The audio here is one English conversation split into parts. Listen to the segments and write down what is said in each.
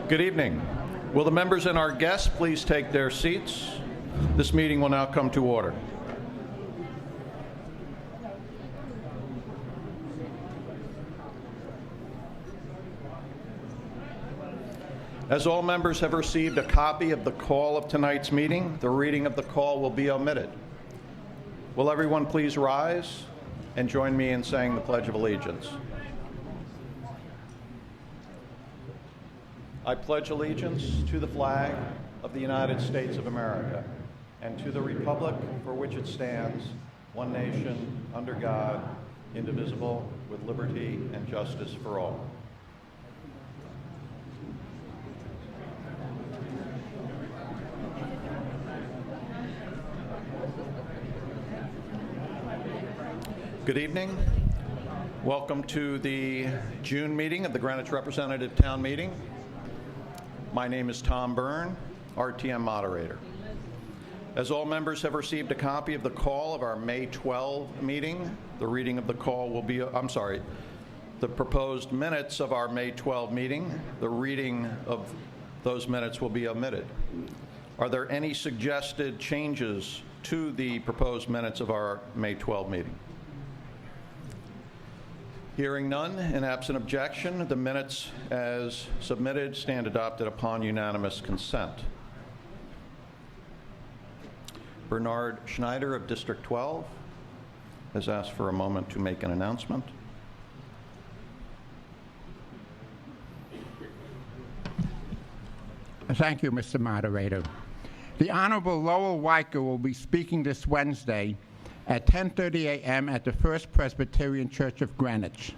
Good evening. Will the members and our guests please take their seats? This meeting will now come to order. As all members have received a copy of the call of tonight's meeting, the reading of the call will be omitted. Will everyone please rise and join me in saying the Pledge of Allegiance? I pledge allegiance to the flag of the United States of America and to the republic for which it stands, one nation, under God, indivisible, with liberty and justice for all. Good evening. Welcome to the June meeting of the Greenwich Representative Town Meeting. My name is Tom Byrne, RTM moderator. As all members have received a copy of the call of our May 12 meeting, the reading of the call will be, the proposed minutes of our May 12 meeting, the reading of those minutes will be omitted. Are there any suggested changes to the proposed minutes of our May 12 meeting? Hearing none, in absent objection, the minutes as submitted stand adopted upon unanimous consent. Bernard Schneider of District 12 has asked for a moment to make an announcement. Thank you, Mr. Moderator. The Honorable Lowell Weicker will be speaking this Wednesday at 10:30 a.m. at the First Presbyterian Church of Greenwich.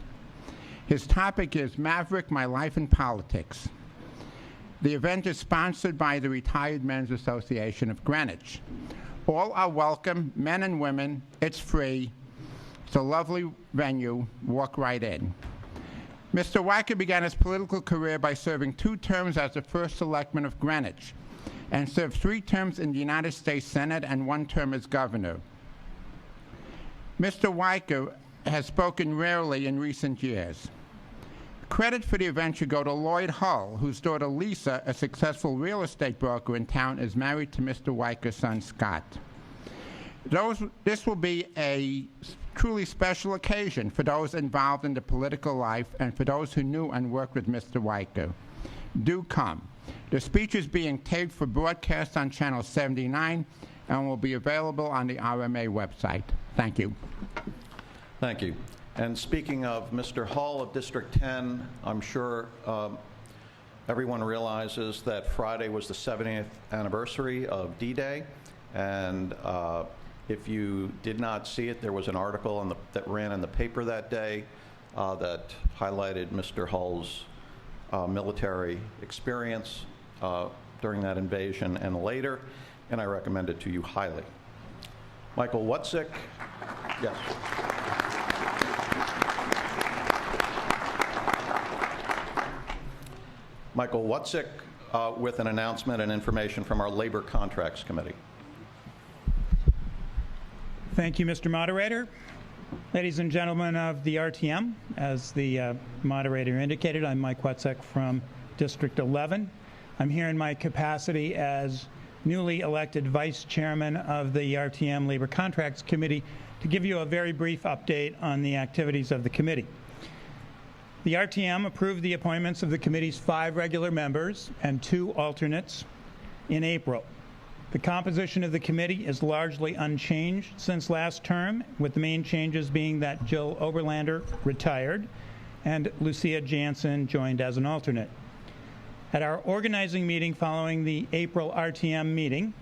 His topic is Maverick, My Life in Politics. The event is sponsored by the Retired Men's Association of Greenwich. All are welcome, men and women. It's free. It's a lovely venue. Walk right in. Mr. Weicker began his political career by serving 2 terms as the first selectman of Greenwich and served 3 terms in the United States Senate and 1 term as governor. Mr. Weicker has spoken rarely in recent years. Credit for the event should go to Lloyd Hull, whose daughter Lisa, a successful real estate broker in town, is married to Mr. Weicker's son Scott. This will be a truly special occasion for those involved in the political life and for those who knew and worked with Mr. Weicker. Do come. The speech is being taped for broadcast on Channel 79 and will be available on the RMA website. Thank you. Thank you. And speaking of Mr. Hull of District 10, I'm sure everyone realizes that Friday was the 70th anniversary of D-Day. And if you did not see it, there was an article that ran in the paper that day that highlighted Mr. Hull's military experience during that invasion and later, and I recommend it to you highly. Michael Wutzik. Yes. Michael Wutzik with an announcement and information from our Labor Contracts Committee. Thank you, Mr. Moderator. Ladies and gentlemen of the RTM, as the moderator indicated, I'm Mike Wutzik from District 11. I'm here in my capacity as newly elected Vice Chairman of the RTM Labor Contracts Committee to give you a very brief update on the activities of the committee. The RTM approved the appointments of the committee's 5 regular members and 2 alternates in April. The composition of the committee is largely unchanged since last term, with the main changes being that Jill Oberlander retired and Lucia Jansen joined as an alternate. At our organizing meeting following the April RTM meeting,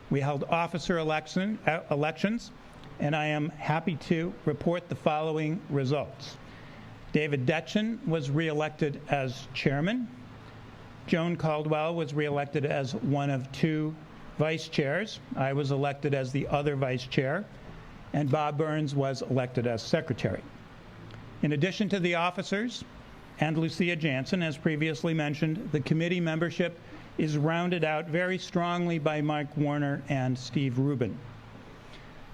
we held officer elections, and I am happy to report the following results. David Detchen was reelected as chairman. Joan Caldwell was reelected as one of 2 vice chairs. I was elected as the other vice chair, and Bob Burns was elected as secretary. In addition to the officers and Lucia Jansen, as previously mentioned, the committee membership is rounded out very strongly by Mike Warner and Steve Rubin.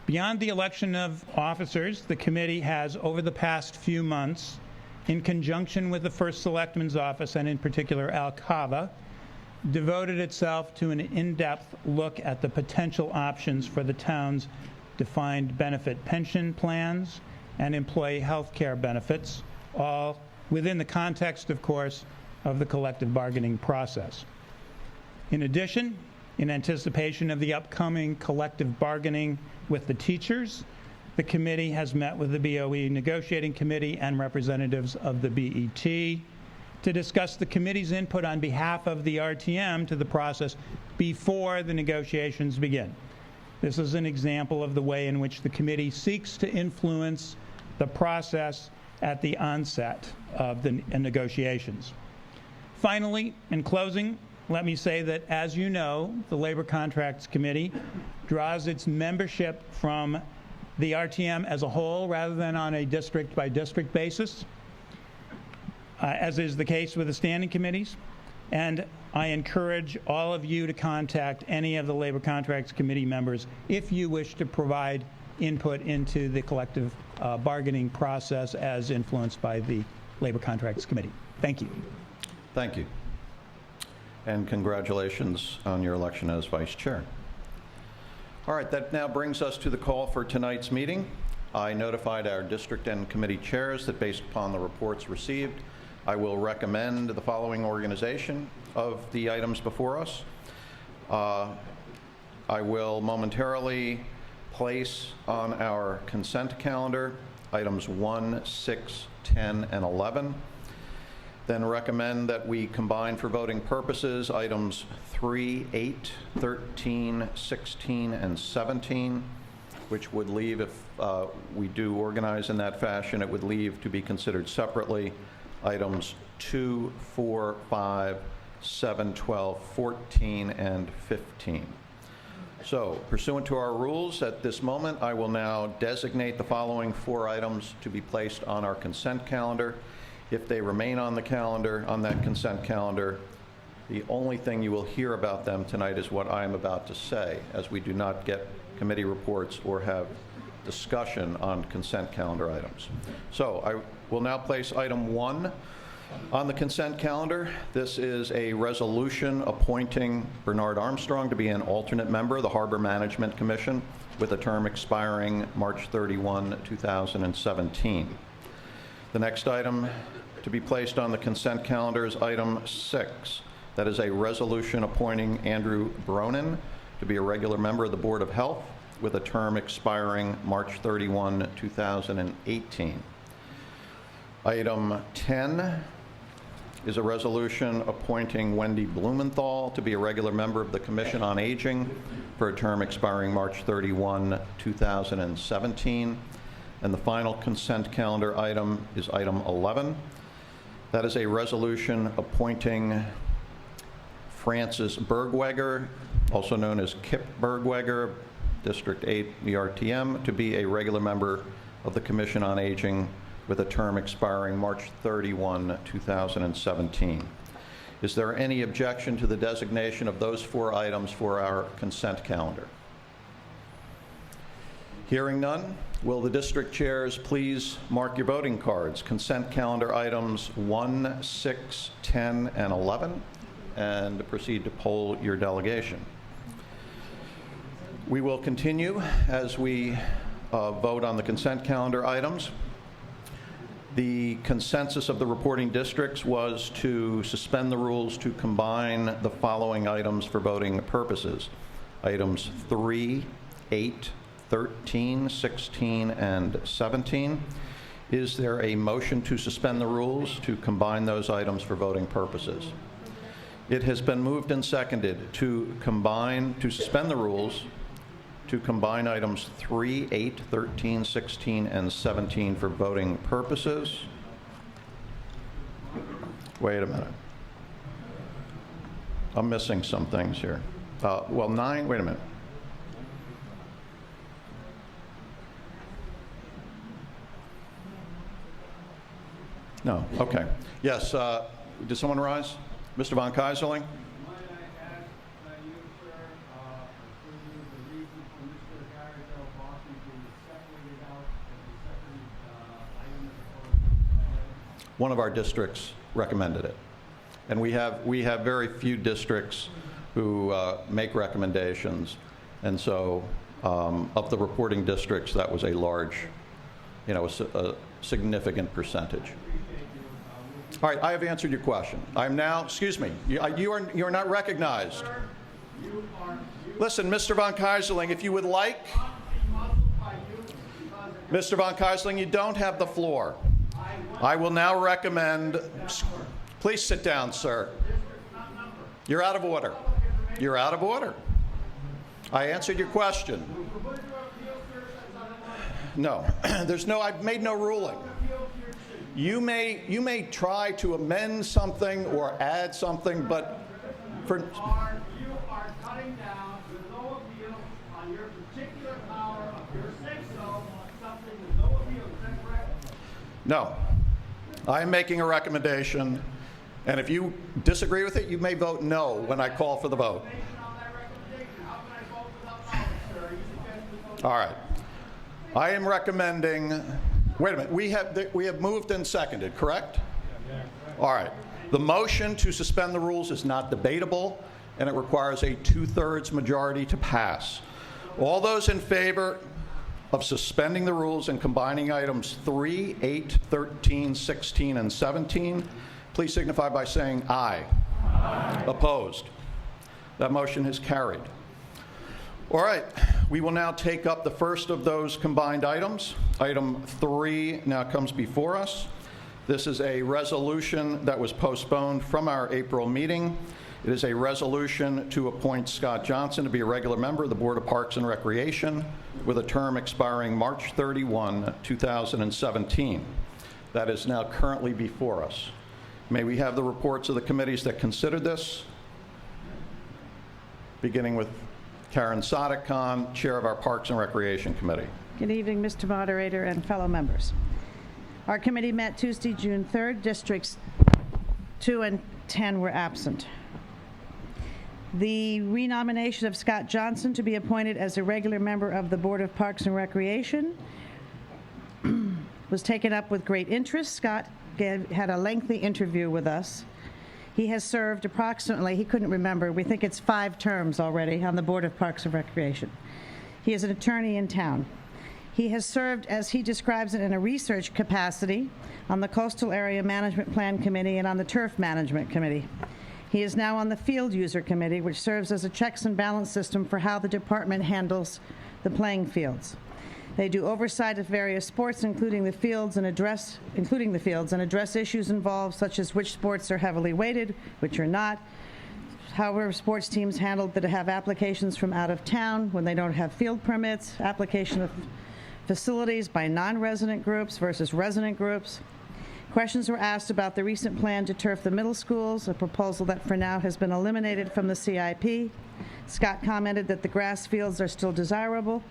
Beyond the election of officers, the committee has, over the past few months, in conjunction with the First Selectman's Office, and in particular Al Cava, devoted itself to an in-depth look at the potential options for the town's defined benefit pension plans and employee health care benefits, all within the context, of course, of the collective bargaining process. In addition, in anticipation of the upcoming collective bargaining with the teachers, the committee has met with the BOE Negotiating Committee and representatives of the BET to discuss the committee's input on behalf of the RTM to the process before the negotiations begin. This is an example of the way in which the committee seeks to influence the process at the onset of the negotiations. Finally, in closing, let me say that, as you know, the Labor Contracts Committee draws its membership from the RTM as a whole rather than on a district-by-district basis, as is the case with the standing committees. And I encourage all of you to contact any of the Labor Contracts Committee members if you wish to provide input into the collective bargaining process as influenced by the Labor Contracts Committee. Thank you. Thank you. And congratulations on your election as vice chair. All right, that now brings us to the call for tonight's meeting. I notified our district and committee chairs that based upon the reports received, I will recommend the following organization of the items before us. I will momentarily place on our consent calendar items 1, 6, 10, and 11. Then recommend that we combine for voting purposes items 3, 8, 13, 16, and 17, which would leave, if we do organize in that fashion, it would leave to be considered separately items 2, 4, 5, 7, 12, 14, and 15. So, pursuant to our rules, at this moment, I will now designate the following 4 items to be placed on our consent calendar. If they remain on the calendar, on that consent calendar, the only thing you will hear about them tonight is what I am about to say, as we do not get committee reports or have discussion on consent calendar items. So I will now place item 1 on the consent calendar. This is a resolution appointing Bernard Armstrong to be an alternate member of the Harbor Management Commission with a term expiring March 31, 2017. The next item to be placed on the consent calendar is item 6. That is a resolution appointing Andrew Bronin to be a regular member of the Board of Health with a term expiring March 31, 2018. Item 10 is a resolution appointing Wendy Blumenthal to be a regular member of the Commission on Aging for a term expiring March 31, 2017. And the final consent calendar item is item 11. That is a resolution appointing Francis Bergweger, also known as Kip Bergweger, District 8, the RTM, to be a regular member of the Commission on Aging with a term expiring March 31, 2017. Is there any objection to the designation of those 4 items for our consent calendar? Hearing none, will the district chairs please mark your voting cards? Consent calendar items 1, 6, 10, and 11, and proceed to poll your delegation. We will continue as we vote on the consent calendar items. The consensus of the reporting districts was to suspend the rules to combine the following items for voting purposes. Items 3, 8, 13, 16, and 17. Is there a motion to suspend the rules to combine those items for voting purposes? It has been moved and seconded to suspend the rules to combine items 3, 8, 13, 16, and 17 for voting purposes. Wait a minute. I'm missing some things here. 9, wait a minute. No, okay. Yes, did someone rise? Mr. Von Keyserling? Might I ask you, sir, the reason for Mr. Garrett L. Boston being separated out as a separate item as opposed to one of our districts recommended it. And we have very few districts who make recommendations. And so of the reporting districts, that was a large, a significant percentage. All right, I have answered your question. I'm now, excuse me, you are not recognized. Listen, Mr. Von Keyserling, if you would like, Mr. Von Keyserling, you don't have the floor. I will now recommend, please sit down, sir. You're out of order. You're out of order. I answered your question. No, I've made no ruling. You may try to amend something or add something, but for... You are cutting down with no appeal on your particular power of your say-so on something with no appeal. Is that correct? No. I am making a recommendation, and if you disagree with it, you may vote no when I call for the vote. All right. I am recommending, wait a minute, we have moved and seconded, correct? All right. The motion to suspend the rules is not debatable, and it requires a 2/3 majority to pass. All those in favor of suspending the rules and combining items 3, 8, 13, 16, and 17, please signify by saying aye. Aye. Opposed? That motion is carried. All right, we will now take up the first of those combined items. Item 3 now comes before us. This is a resolution that was postponed from our April meeting. It is a resolution to appoint Scott Johnson to be a regular member of the Board of Parks and Recreation with a term expiring March 31, 2017. That is now currently before us. May we have the reports of the committees that considered this? Beginning with Karen Sadek-Khan, Chair of our Parks and Recreation Committee. Good evening, Mr. Moderator and fellow members. Our committee met Tuesday, June 3rd. Districts 2 and 10 were absent. The renomination of Scott Johnson to be appointed as a regular member of the Board of Parks and Recreation was taken up with great interest. Scott had a lengthy interview with us. He has served approximately, he couldn't remember, we think it's 5 terms already on the Board of Parks and Recreation. He is an attorney in town. He has served, as he describes it, in a research capacity on the Coastal Area Management Plan Committee and on the Turf Management Committee. He is now on the Field User Committee, which serves as a checks and balance system for how the department handles the playing fields. They do oversight of various sports, including the fields, and address issues involved, such as which sports are heavily weighted, which are not. However, sports teams handled that have applications from out of town when they don't have field permits, application of facilities by non-resident groups versus resident groups. Questions were asked about the recent plan to turf the middle schools, a proposal that for now has been eliminated from the CIP. Scott commented that the grass fields are still desirable,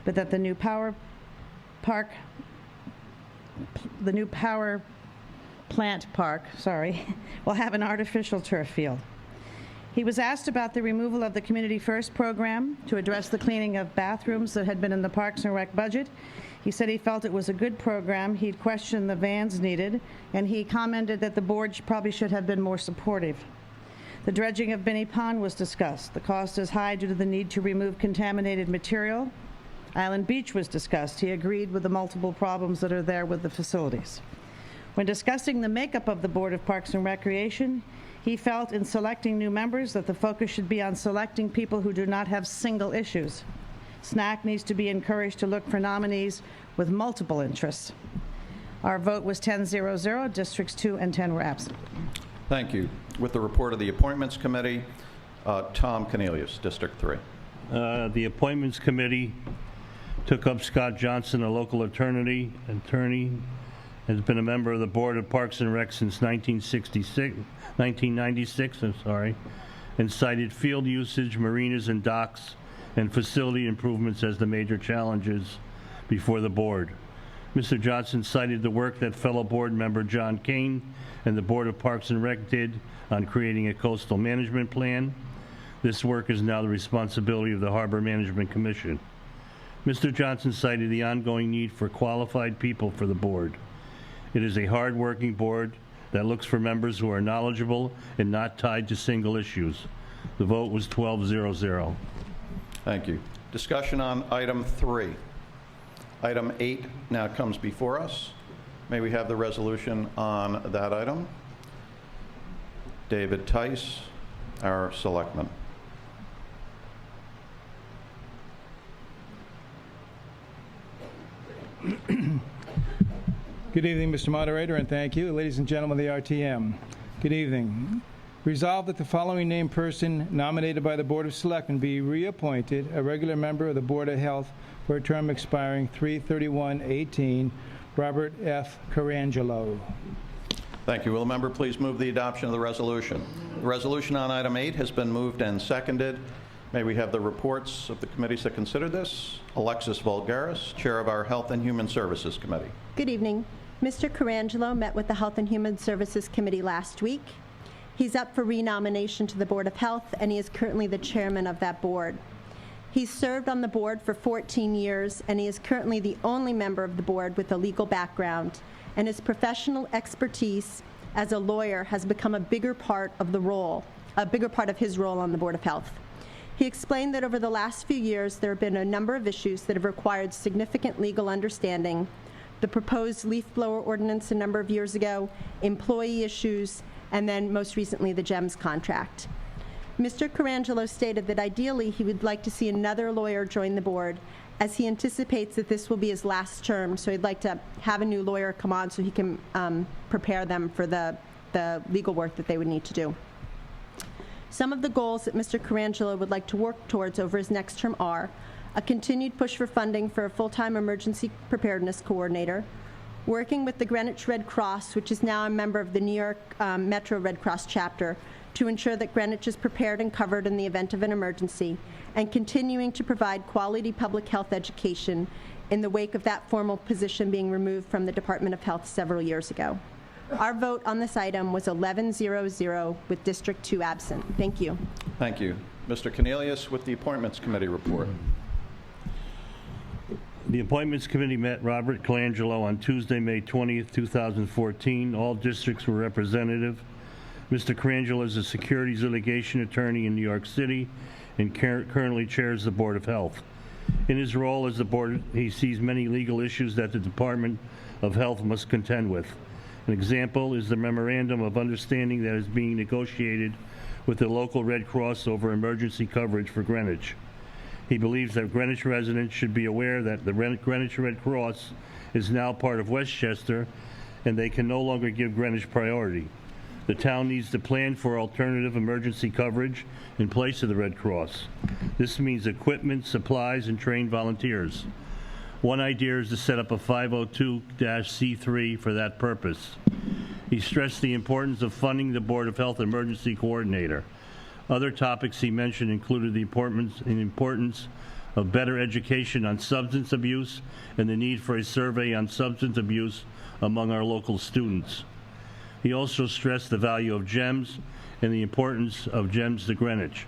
but that the new power plant park, will have an artificial turf field. He was asked about the removal of the Community First program to address the cleaning of bathrooms that had been in the Parks and Rec budget. He said he felt it was a good program. He'd questioned the vans needed, and he commented that the board probably should have been more supportive. The dredging of Binney Pond was discussed. The cost is high due to the need to remove contaminated material. Island Beach was discussed. He agreed with the multiple problems that are there with the facilities. When discussing the makeup of the Board of Parks and Recreation, he felt in selecting new members that the focus should be on selecting people who do not have single issues. SNAC needs to be encouraged to look for nominees with multiple interests. Our vote was 10-0-0. Districts 2 and 10 were absent. Thank you. With the report of the Appointments Committee, Tom Cornelius, District 3. The Appointments Committee took up Scott Johnson, a local attorney, has been a member of the Board of Parks and Rec since 1996, and cited field usage, marinas and docks, and facility improvements as the major challenges before the board. Mr. Johnson cited the work that fellow board member John Kane and the Board of Parks and Rec did on creating a coastal management plan. This work is now the responsibility of the Harbor Management Commission. Mr. Johnson cited the ongoing need for qualified people for the board. It is a hard-working board that looks for members who are knowledgeable and not tied to single issues. The vote was 12-0-0. Thank you. Discussion on item 3. Item 8 now comes before us. May we have the resolution on that item? David Tice, our selectman. Good evening, Mr. Moderator, and thank you. Ladies and gentlemen of the RTM, good evening. Resolved that the following named person nominated by the Board of Selectmen be reappointed a regular member of the Board of Health for a term expiring 3/31/18, Robert F. Carangelo. Thank you. Will the member please move the adoption of the resolution? The resolution on item 8 has been moved and seconded. May we have the reports of the committees that considered this? Alexis Vulgaris, Chair of our Health and Human Services Committee. Good evening. Mr. Carangelo met with the Health and Human Services Committee last week. He's up for renomination to the Board of Health, and he is currently the chairman of that board. He's served on the board for 14 years, and he is currently the only member of the board with a legal background, and his professional expertise as a lawyer has become a bigger part of his role on the Board of Health. He explained that over the last few years, there have been a number of issues that have required significant legal understanding: the proposed leaf blower ordinance a number of years ago, employee issues, and then most recently the GEMS contract. Mr. Carangelo stated that ideally he would like to see another lawyer join the board, as he anticipates that this will be his last term, so he'd like to have a new lawyer come on so he can prepare them for the legal work that they would need to do. Some of the goals that Mr. Carangelo would like to work towards over his next term are a continued push for funding for a full-time emergency preparedness coordinator, working with the Greenwich Red Cross, which is now a member of the New York Metro Red Cross chapter, to ensure that Greenwich is prepared and covered in the event of an emergency, and continuing to provide quality public health education in the wake of that formal position being removed from the Department of Health several years ago. Our vote on this item was 11-0-0 with District 2 absent. Thank you. Thank you. Mr. Cornelius with the Appointments Committee report. The Appointments Committee met Robert Colangelo on Tuesday, May 20th, 2014. All districts were representative. Mr. Colangelo is a securities litigation attorney in New York City and currently chairs the Board of Health. In his role as the board, he sees many legal issues that the Department of Health must contend with. An example is the Memorandum of Understanding that is being negotiated with the local Red Cross over emergency coverage for Greenwich. He believes that Greenwich residents should be aware that the Greenwich Red Cross is now part of Westchester, and they can no longer give Greenwich priority. The town needs to plan for alternative emergency coverage in place of the Red Cross. This means equipment, supplies, and trained volunteers. One idea is to set up a 502-C3 for that purpose. He stressed the importance of funding the Board of Health Emergency Coordinator. Other topics he mentioned included the importance of better education on substance abuse and the need for a survey on substance abuse among our local students. He also stressed the value of GEMS and the importance of GEMS to Greenwich.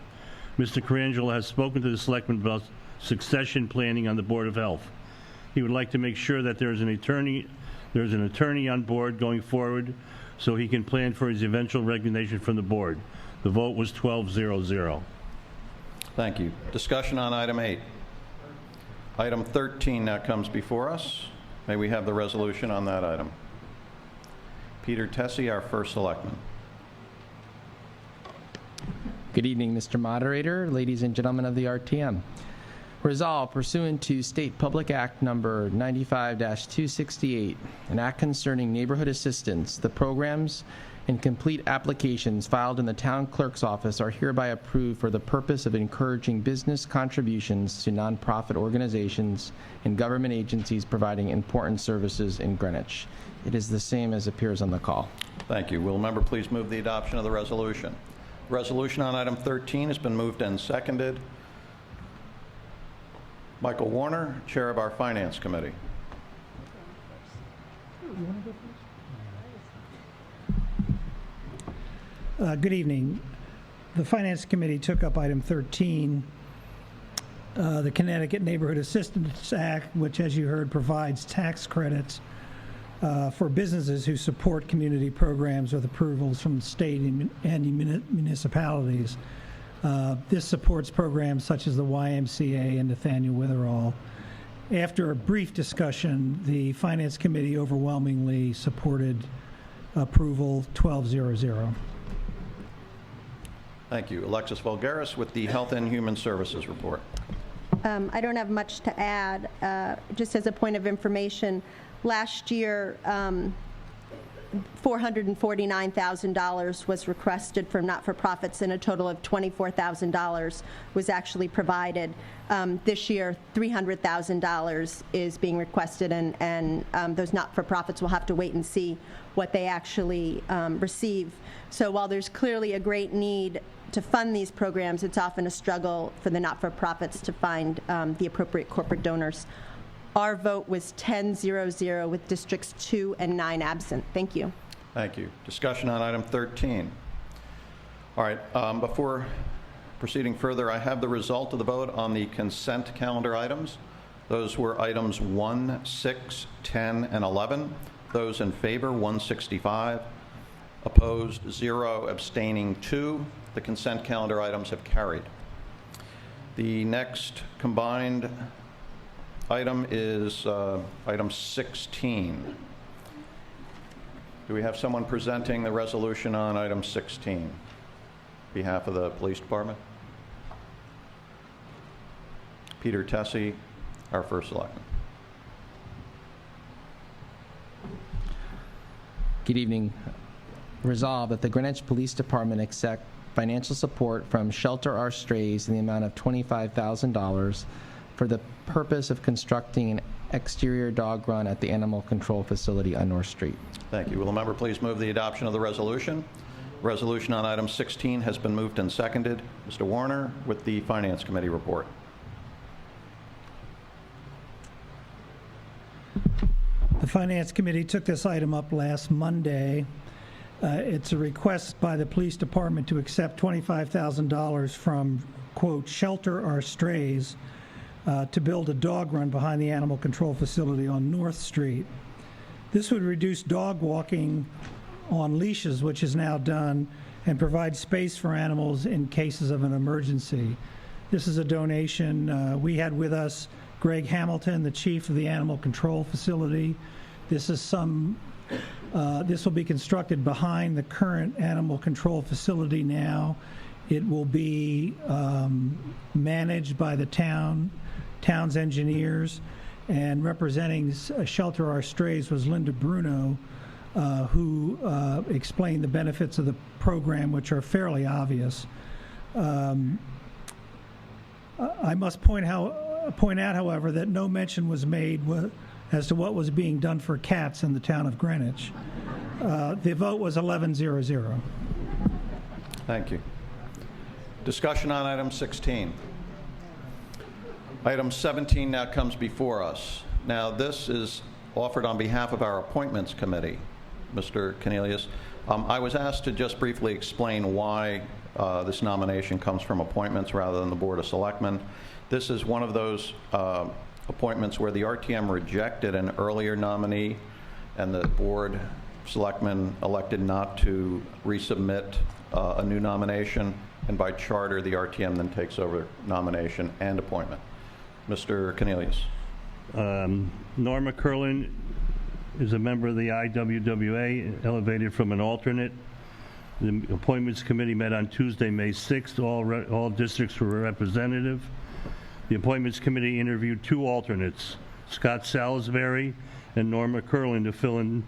Mr. Carangelo has spoken to the selectmen about succession planning on the Board of Health. He would like to make sure that there's an attorney on board going forward so he can plan for his eventual resignation from the board. The vote was 12-0-0. Thank you. Discussion on item 8. Item 13 now comes before us. May we have the resolution on that item? Peter Tessie, our first selectman. Good evening, Mr. Moderator, ladies and gentlemen of the RTM. Resolved, pursuant to State Public Act Number 95-268, an act concerning neighborhood assistance, the programs and complete applications filed in the town clerk's office are hereby approved for the purpose of encouraging business contributions to nonprofit organizations and government agencies providing important services in Greenwich. It is the same as appears on the call. Thank you. Will the member please move the adoption of the resolution? Resolution on item 13 has been moved and seconded. Michael Warner, Chair of our Finance Committee. Good evening. The Finance Committee took up item 13, the Connecticut Neighborhood Assistance Act, which, as you heard, provides tax credits for businesses who support community programs with approvals from the state and municipalities. This supports programs such as the YMCA and Nathaniel Witherall. After a brief discussion, the Finance Committee overwhelmingly supported approval 12-0-0. Thank you. Alexis Vulgaris with the Health and Human Services report. I don't have much to add. Just as a point of information, last year, $449,000 was requested from not-for-profits, and a total of $24,000 was actually provided. This year, $300,000 is being requested, and those not-for-profits will have to wait and see what they actually receive. So while there's clearly a great need to fund these programs, it's often a struggle for the not-for-profits to find the appropriate corporate donors. Our vote was 10-0-0 with districts 2 and 9 absent. Thank you. Thank you. Discussion on item 13. All right, before proceeding further, I have the result of the vote on the consent calendar items. Those were items 1, 6, 10, and 11. Those in favor, 165. Opposed, 0. Abstaining, 2. The consent calendar items have carried. The next combined item is item 16. Do we have someone presenting the resolution on item 16 on behalf of the Police Department? Peter Tessie, our first selectman. Good evening. Resolved that the Greenwich Police Department accept financial support from Shelter Our Strays in the amount of $25,000 for the purpose of constructing an exterior dog run at the Animal Control Facility on North Street. Thank you. Will the member please move the adoption of the resolution? Resolution on item 16 has been moved and seconded. Mr. Warner with the Finance Committee report. The Finance Committee took this item up last Monday. It's a request by the Police Department to accept $25,000 from, quote, Shelter Our Strays to build a dog run behind the Animal Control Facility on North Street. This would reduce dog walking on leashes, which is now done, and provide space for animals in cases of an emergency. This is a donation. We had with us Greg Hamilton, the chief of the Animal Control Facility. This will be constructed behind the current Animal Control Facility now. It will be managed by the town's engineers, and representing Shelter Our Strays was Linda Bruno, who explained the benefits of the program, which are fairly obvious. I must point out, however, that no mention was made as to what was being done for cats in the town of Greenwich. The vote was 11-0-0. Thank you. Discussion on item 16. Item 17 now comes before us. Now, this is offered on behalf of our Appointments Committee, Mr. Cornelius. I was asked to just briefly explain why this nomination comes from appointments rather than the Board of Selectmen. This is one of those appointments where the RTM rejected an earlier nominee, and the Board of Selectmen elected not to resubmit a new nomination, and by charter, the RTM then takes over nomination and appointment. Mr. Cornelius. Norma Curlin is a member of the IWWA, elevated from an alternate. The Appointments Committee met on Tuesday, May 6th. All districts were representative. The Appointments Committee interviewed 2 alternates, Scott Salisbury and Norma Curlin, to fill in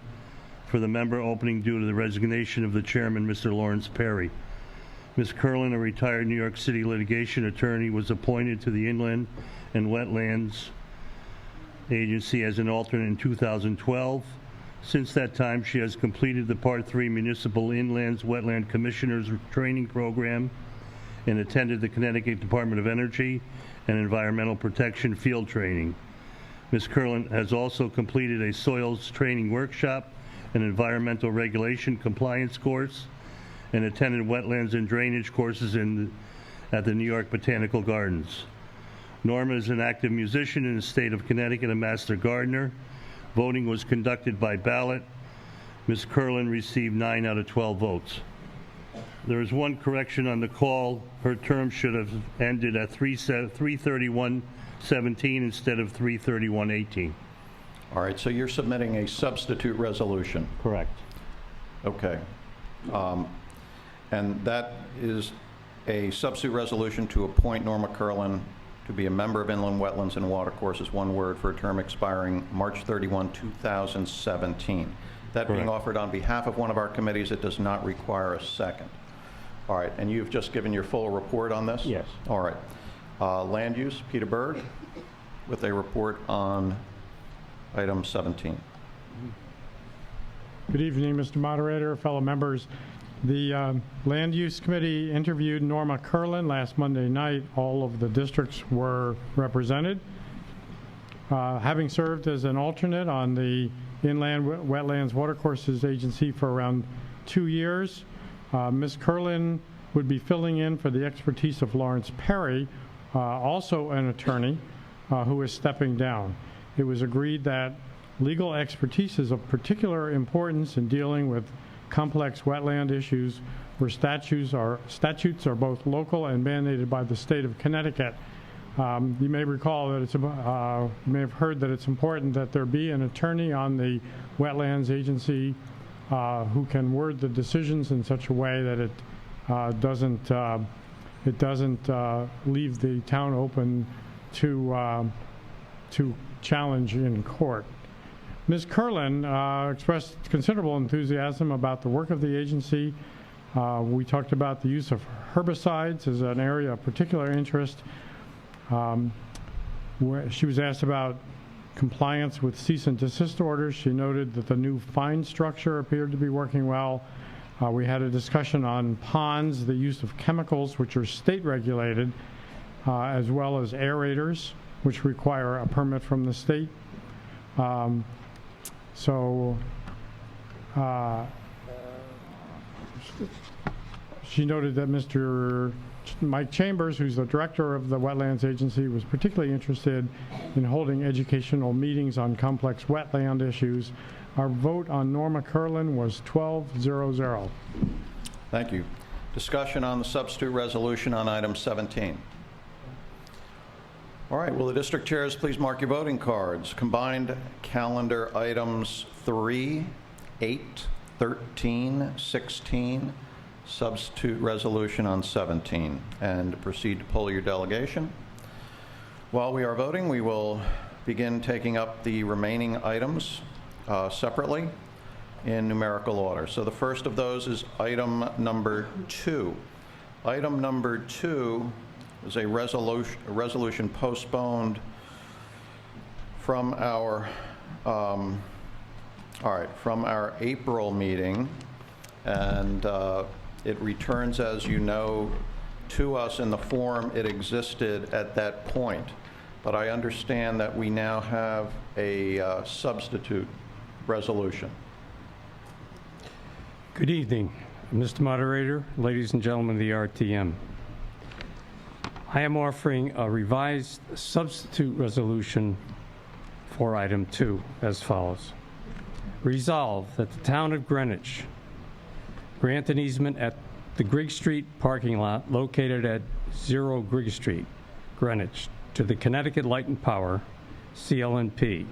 for the member opening due to the resignation of the chairman, Mr. Lawrence Perry. Ms. Curlin, a retired New York City litigation attorney, was appointed to the Inland and Wetlands Agency as an alternate in 2012. Since that time, she has completed the Part 3 Municipal Inlands Wetland Commissioners Training Program and attended the Connecticut Department of Energy and Environmental Protection field training. Ms. Curlin has also completed a soils training workshop, an environmental regulation compliance course, and attended wetlands and drainage courses at the New York Botanical Gardens. Norma is an active musician in the state of Connecticut, a master gardener. Voting was conducted by ballot. Ms. Curlin received 9 out of 12 votes. There is one correction on the call. Her term should have ended at 3/31/17 instead of 3/31/18. All right, so you're submitting a substitute resolution. Correct. Okay. And that is a substitute resolution to appoint Norma Curlin to be a member of Inland Wetlands and Watercourses, one word, for a term expiring March 31, 2017. That being Correct. offered on behalf of one of our committees, it does not require a second. All right, and you've just given your full report on this? Yes. All right. Land use, Peter Berg, with a report on item 17. Good evening, Mr. Moderator, fellow members. The Land Use Committee interviewed Norma Curlin last Monday night. All of the districts were represented. Having served as an alternate on the Inland Wetlands Watercourses Agency for around 2 years, Ms. Curlin would be filling in for the expertise of Lawrence Perry, also an attorney, who is stepping down. It was agreed that legal expertise is of particular importance in dealing with complex wetland issues where statutes are both local and mandated by the state of Connecticut. You may recall that you may have heard that it's important that there be an attorney on the Wetlands Agency who can word the decisions in such a way that it doesn't leave the town open to challenge in court. Ms. Curlin expressed considerable enthusiasm about the work of the agency. We talked about the use of herbicides as an area of particular interest. She was asked about compliance with cease and desist orders. She noted that the new fine structure appeared to be working well. We had a discussion on ponds, the use of chemicals, which are state regulated, as well as aerators, which require a permit from the state. She noted that Mr. Mike Chambers, who's the director of the Wetlands Agency, was particularly interested in holding educational meetings on complex wetland issues. Our vote on Norma Curlin was 12-0-0. Thank you. Discussion on the substitute resolution on item 17. All right, will the district chairs please mark your voting cards? Combined calendar items 3, 8, 13, 16, substitute resolution on 17, and proceed to poll your delegation. While we are voting, we will begin taking up the remaining items separately in numerical order. So the first of those is item number 2. Item number 2 is a resolution postponed from our from our April meeting, and it returns, as you know, to us in the form it existed at that point. But I understand that we now have a substitute resolution. Good evening, Mr. Moderator, ladies and gentlemen of the RTM. I am offering a revised substitute resolution for item 2 as follows. Resolved that the town of Greenwich grant an easement at the Grigg Street parking lot located at 0 Grigg Street, Greenwich, to the Connecticut Light and Power, CLNP,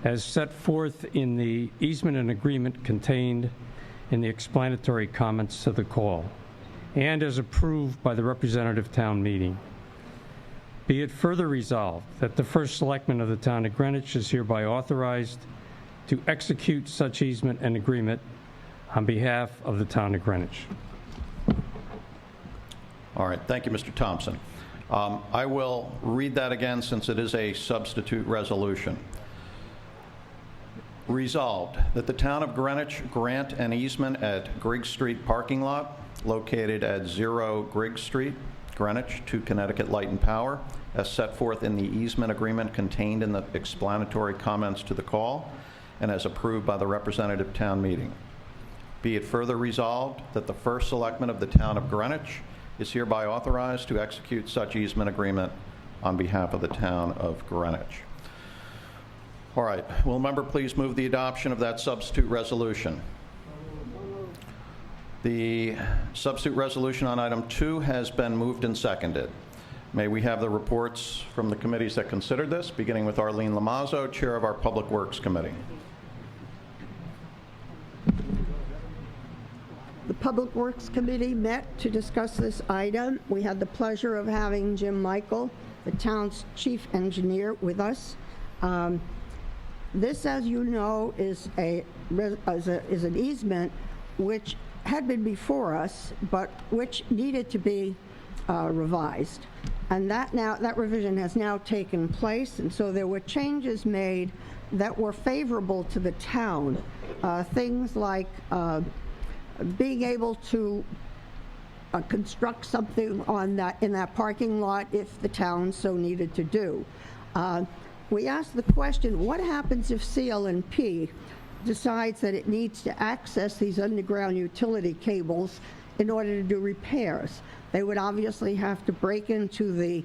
as set forth in the easement and agreement contained in the explanatory comments to the call, and as approved by the representative town meeting. Be it further resolved that the first selectman of the town of Greenwich is hereby authorized to execute such easement and agreement on behalf of the town of Greenwich. All right, thank you, Mr. Thompson. I will read that again since it is a substitute resolution. Resolved that the town of Greenwich grant an easement at Grigg Street parking lot located at 0 Grigg Street, Greenwich, to Connecticut Light and Power, as set forth in the easement agreement contained in the explanatory comments to the call, and as approved by the representative town meeting. Be it further resolved that the first selectman of the town of Greenwich is hereby authorized to execute such easement agreement on behalf of the town of Greenwich. All right. Will a member please move the adoption of that substitute resolution? The substitute resolution on item 2 has been moved and seconded. May we have the reports from the committees that considered this, beginning with Arlene Lamazzo, Chair of our Public Works Committee. The Public Works Committee met to discuss this item. We had the pleasure of having Jim Michael, the town's chief engineer, with us. This, as you know, is an easement which had been before us, but which needed to be revised. And that revision has now taken place, and so there were changes made that were favorable to the town. Things like being able to construct something in that parking lot if the town so needed to do. We asked the question, what happens if CL&P decides that it needs to access these underground utility cables in order to do repairs? They would obviously have to break into the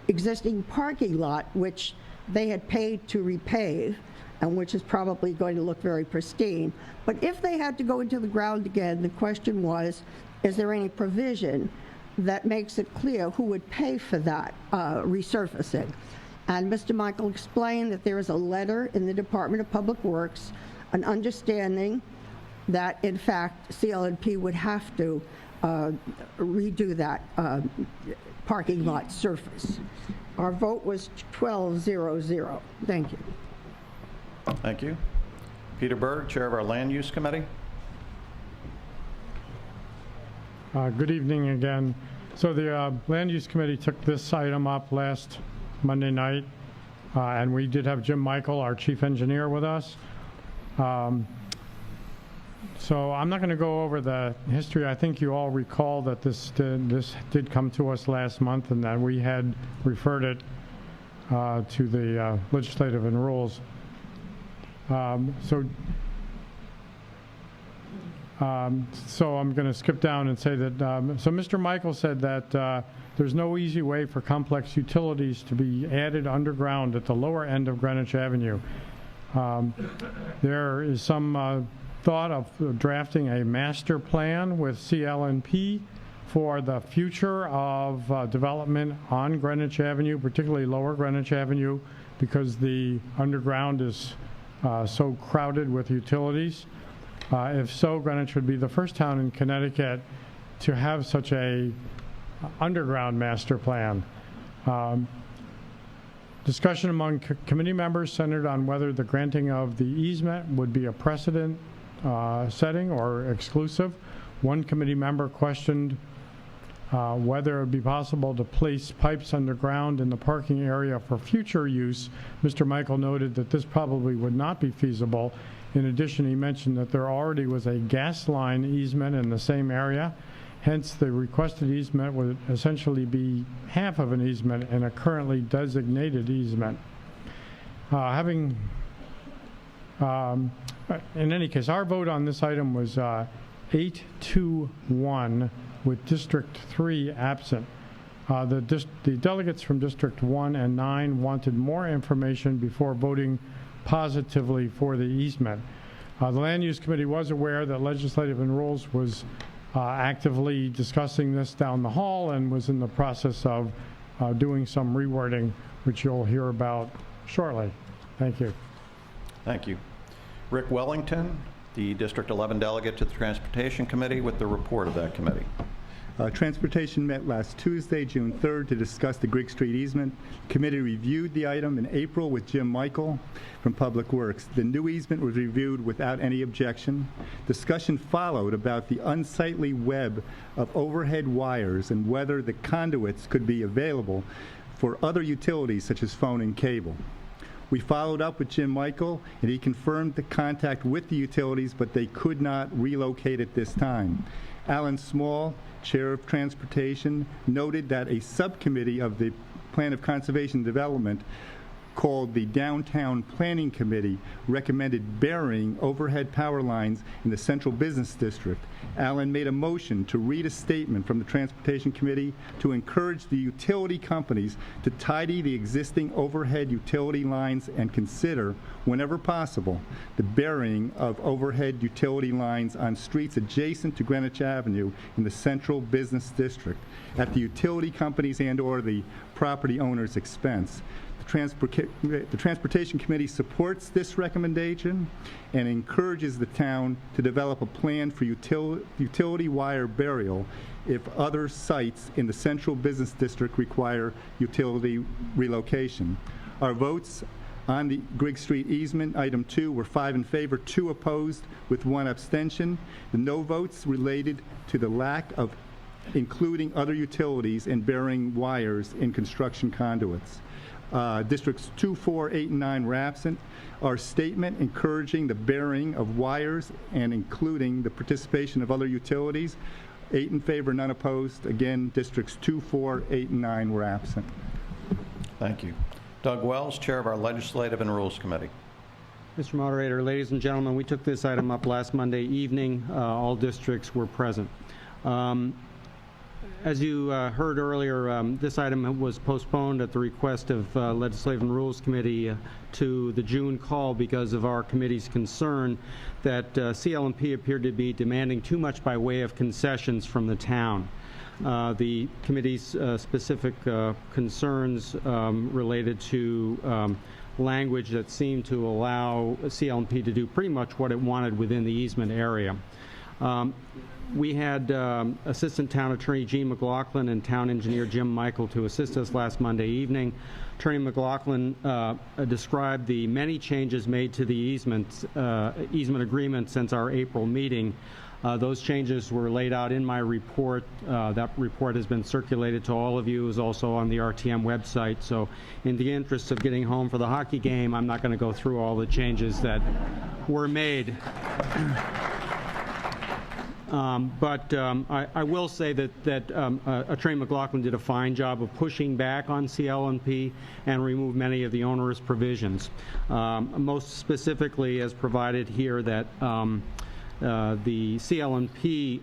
existing parking lot, which they had paid to repave, and which is probably going to look very pristine. But if they had to go into the ground again, the question was, is there any provision that makes it clear who would pay for that resurfacing? And Mr. Michael explained that there is a letter in the Department of Public Works, an understanding that, in fact, CL&P would have to redo that parking lot surface. Our vote was 12-0-0. Thank you. Thank you. Peter Berg, Chair of our Land Use Committee. Good evening again. So the Land Use Committee took this item up last Monday night, and we did have Jim Michael, our chief engineer, with us. So I'm not going to go over the history. I think you all recall that this did come to us last month, and that we had referred it to the Legislative and Rules. So I'm going to skip down and say that, so Mr. Michael said that there's no easy way for complex utilities to be added underground at the lower end of Greenwich Avenue. There is some thought of drafting a master plan with CL&P for the future of development on Greenwich Avenue, particularly lower Greenwich Avenue, because the underground is so crowded with utilities. If so, Greenwich would be the first town in Connecticut to have such a underground master plan. Discussion among committee members centered on whether the granting of the easement would be a precedent setting or exclusive. One committee member questioned whether it would be possible to place pipes underground in the parking area for future use. Mr. Michael noted that this probably would not be feasible. In addition, he mentioned that there already was a gas line easement in the same area. Hence, the requested easement would essentially be half of an easement in a currently designated easement. In any case, our vote on this item was 8-1 with District 3 absent. The delegates from District 1 and 9 wanted more information before voting positively for the easement. The Land Use Committee was aware that Legislative and Rules was actively discussing this down the hall and was in the process of doing some rewording, which you'll hear about shortly. Thank you. Thank you. Rick Wellington, the District 11 delegate to the Transportation Committee, with the report of that committee. Transportation met last Tuesday, June 3rd, to discuss the Greek Street easement. Committee reviewed the item in April with Jim Michael from Public Works. The new easement was reviewed without any objection. Discussion followed about the unsightly web of overhead wires and whether the conduits could be available for other utilities such as phone and cable. We followed up with Jim Michael, and he confirmed the contact with the utilities, but they could not relocate at this time. Alan Small, Chair of Transportation, noted that a subcommittee of the Plan of Conservation Development called the Downtown Planning Committee recommended burying overhead power lines in the Central Business District. Alan made a motion to read a statement from the Transportation Committee to encourage the utility companies to tidy the existing overhead utility lines and consider, whenever possible, the burying of overhead utility lines on streets adjacent to Greenwich Avenue in the Central Business District at the utility companies and/or the property owner's expense. The Transportation Committee supports this recommendation and encourages the town to develop a plan for utility wire burial if other sites in the Central Business District require utility relocation. Our votes on the Griggs Street easement, item 2, were 5 in favor, 2 opposed, with 1 abstention. The no votes related to the lack of including other utilities and burying wires in construction conduits. Districts 2, 4, 8, and 9 were absent. Our statement encouraging the burying of wires and including the participation of other utilities, 8 in favor, none opposed. Again, districts 2, 4, 8, and 9 were absent. Thank you. Doug Wells, Chair of our Legislative and Rules Committee. Mr. Moderator, ladies and gentlemen, we took this item up last Monday evening. All districts were present. As you heard earlier, this item was postponed at the request of Legislative and Rules Committee to the June call because of our committee's concern that CL&P appeared to be demanding too much by way of concessions from the town. The committee's specific concerns related to language that seemed to allow CL&P to do pretty much what it wanted within the easement area. We had Assistant Town Attorney Gene McLaughlin and Town Engineer Jim Michael to assist us last Monday evening. Attorney McLaughlin described the many changes made to the easement agreement since our April meeting. Those changes were laid out in my report. That report has been circulated to all of you. It is also on the RTM website. So in the interest of getting home for the hockey game, I'm not going to go through all the changes that were made. I will say that Attorney McLaughlin did a fine job of pushing back on CL&P and removed many of the onerous provisions. Most specifically, as provided here, that the CL&P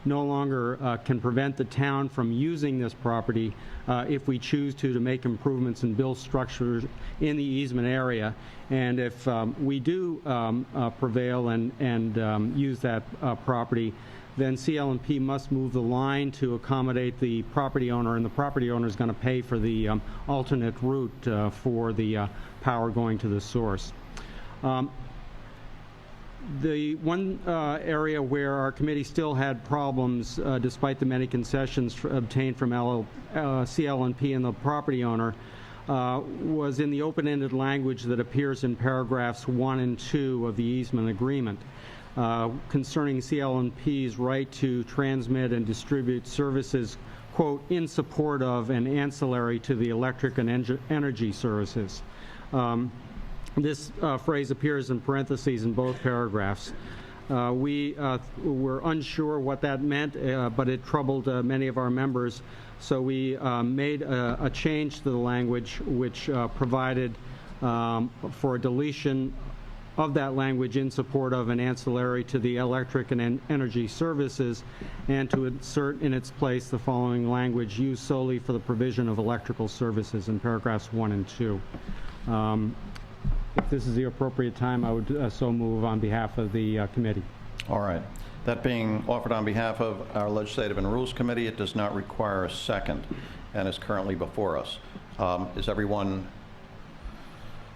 no longer can prevent the town from using this property if we choose to make improvements and build structures in the easement area. And if we do prevail and use that property, then CL&P must move the line to accommodate the property owner, and the property owner is going to pay for the alternate route for the power going to the source. The one area where our committee still had problems, despite the many concessions obtained from CL&P and the property owner, was in the open-ended language that appears in paragraphs 1 and 2 of the easement agreement concerning CL&P's right to transmit and distribute services, quote, in support of and ancillary to the electric and energy services. This phrase appears in parentheses in both paragraphs. We were unsure what that meant, but it troubled many of our members, so we made a change to the language which provided for a deletion of that language in support of and ancillary to the electric and energy services, and to insert in its place the following language: used solely for the provision of electrical services, in paragraphs 1 and 2. If this is the appropriate time, I would so move on behalf of the committee. All right. That being offered on behalf of our Legislative and Rules Committee, it does not require a second and is currently before us. Is everyone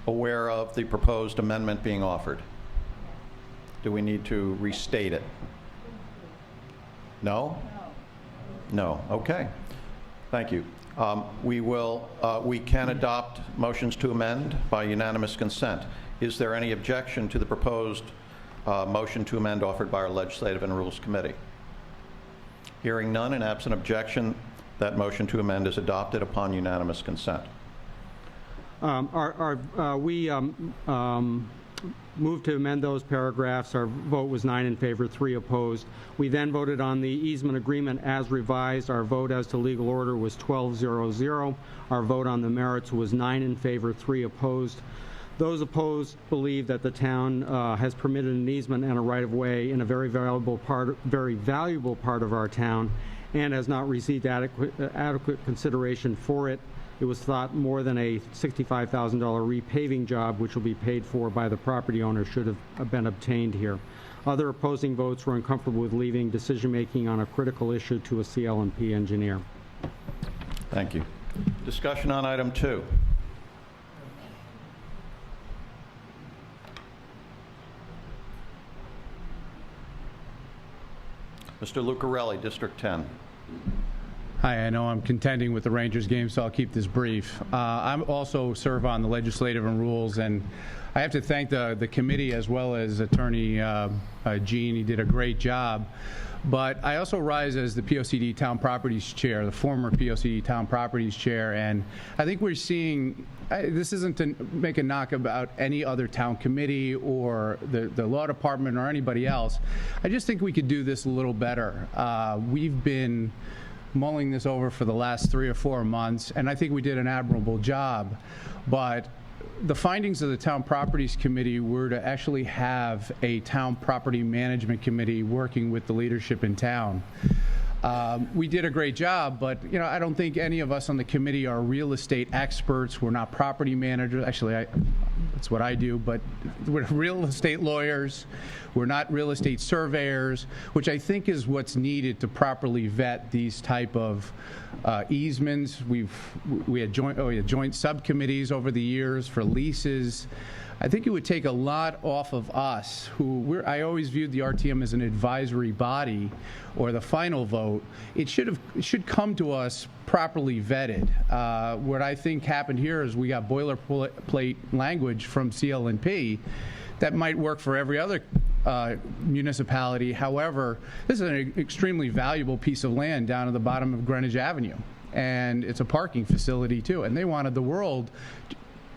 aware of the proposed amendment being offered? Do we need to restate it? No? No. Okay. Thank you. We can adopt motions to amend by unanimous consent. Is there any objection to the proposed motion to amend offered by our Legislative and Rules Committee? Hearing none and absent objection, that motion to amend is adopted upon unanimous consent. We moved to amend those paragraphs. Our vote was 9 in favor, 3 opposed. We then voted on the easement agreement as revised. Our vote as to legal order was 12-0-0. Our vote on the merits was 9 in favor, 3 opposed. Those opposed believe that the town has permitted an easement and a right-of-way in a very valuable part of our town and has not received adequate consideration for it. It was thought more than a $65,000 repaving job, which will be paid for by the property owner, should have been obtained here. Other opposing votes were uncomfortable with leaving decision-making on a critical issue to a CL&P engineer. Thank you. Discussion on item 2. Mr. Lucarelli, District 10. Hi, I know I'm contending with the Rangers game, so I'll keep this brief. I also serve on the Legislative and Rules, and I have to thank the committee as well as Attorney Gene. He did a great job. But I also rise as the POCD Town Properties Chair, the former POCD Town Properties Chair, and I think we're seeing, this isn't to make a knock about any other town committee or the law department or anybody else. I just think we could do this a little better. We've been mulling this over for the last 3 or 4 months, and I think we did an admirable job. But the findings of the Town Properties Committee were to actually have a Town Property Management Committee working with the leadership in town. We did a great job, but I don't think any of us on the committee are real estate experts. We're not property managers. Actually, that's what I do, but we're real estate lawyers. We're not real estate surveyors, which I think is what's needed to properly vet these type of easements. We had joint subcommittees over the years for leases. I think it would take a lot off of us, I always viewed the RTM as an advisory body, or the final vote. It should come to us properly vetted. What I think happened here is we got boilerplate language from CL&P that might work for every other municipality. However, this is an extremely valuable piece of land down at the bottom of Greenwich Avenue, and it's a parking facility too, and they wanted the world.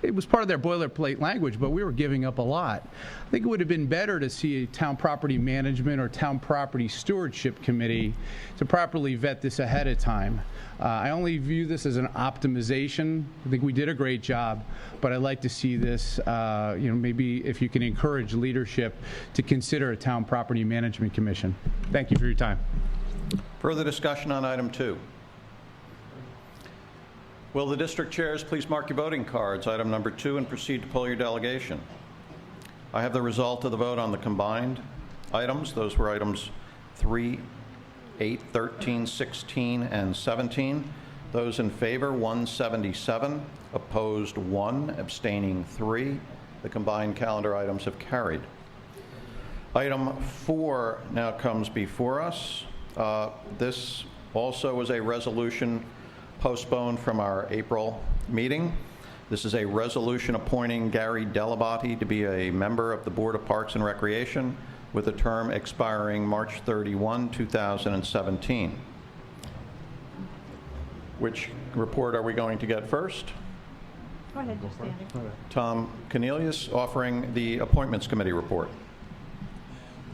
It was part of their boilerplate language, but we were giving up a lot. I think it would have been better to see a town property management or town property stewardship committee to properly vet this ahead of time. I only view this as an optimization. I think we did a great job, but I'd like to see this, maybe if you can encourage leadership to consider a town property management commission. Thank you for your time. Further discussion on item 2. Will the district chairs please mark your voting cards, item number 2, and proceed to poll your delegation. I have the result of the vote on the combined items. Those were items 3, 8, 13, 16, and 17. Those in favor, 177. Opposed, 1. Abstaining, 3. The combined calendar items have carried. Item 4 now comes before us. This also was a resolution postponed from our April meeting. This is a resolution appointing Gary Delabate to be a member of the Board of Parks and Recreation with a term expiring March 31, 2017. Which report are we going to get first? Go ahead, just stand. Tom Cornelius offering the Appointments Committee report.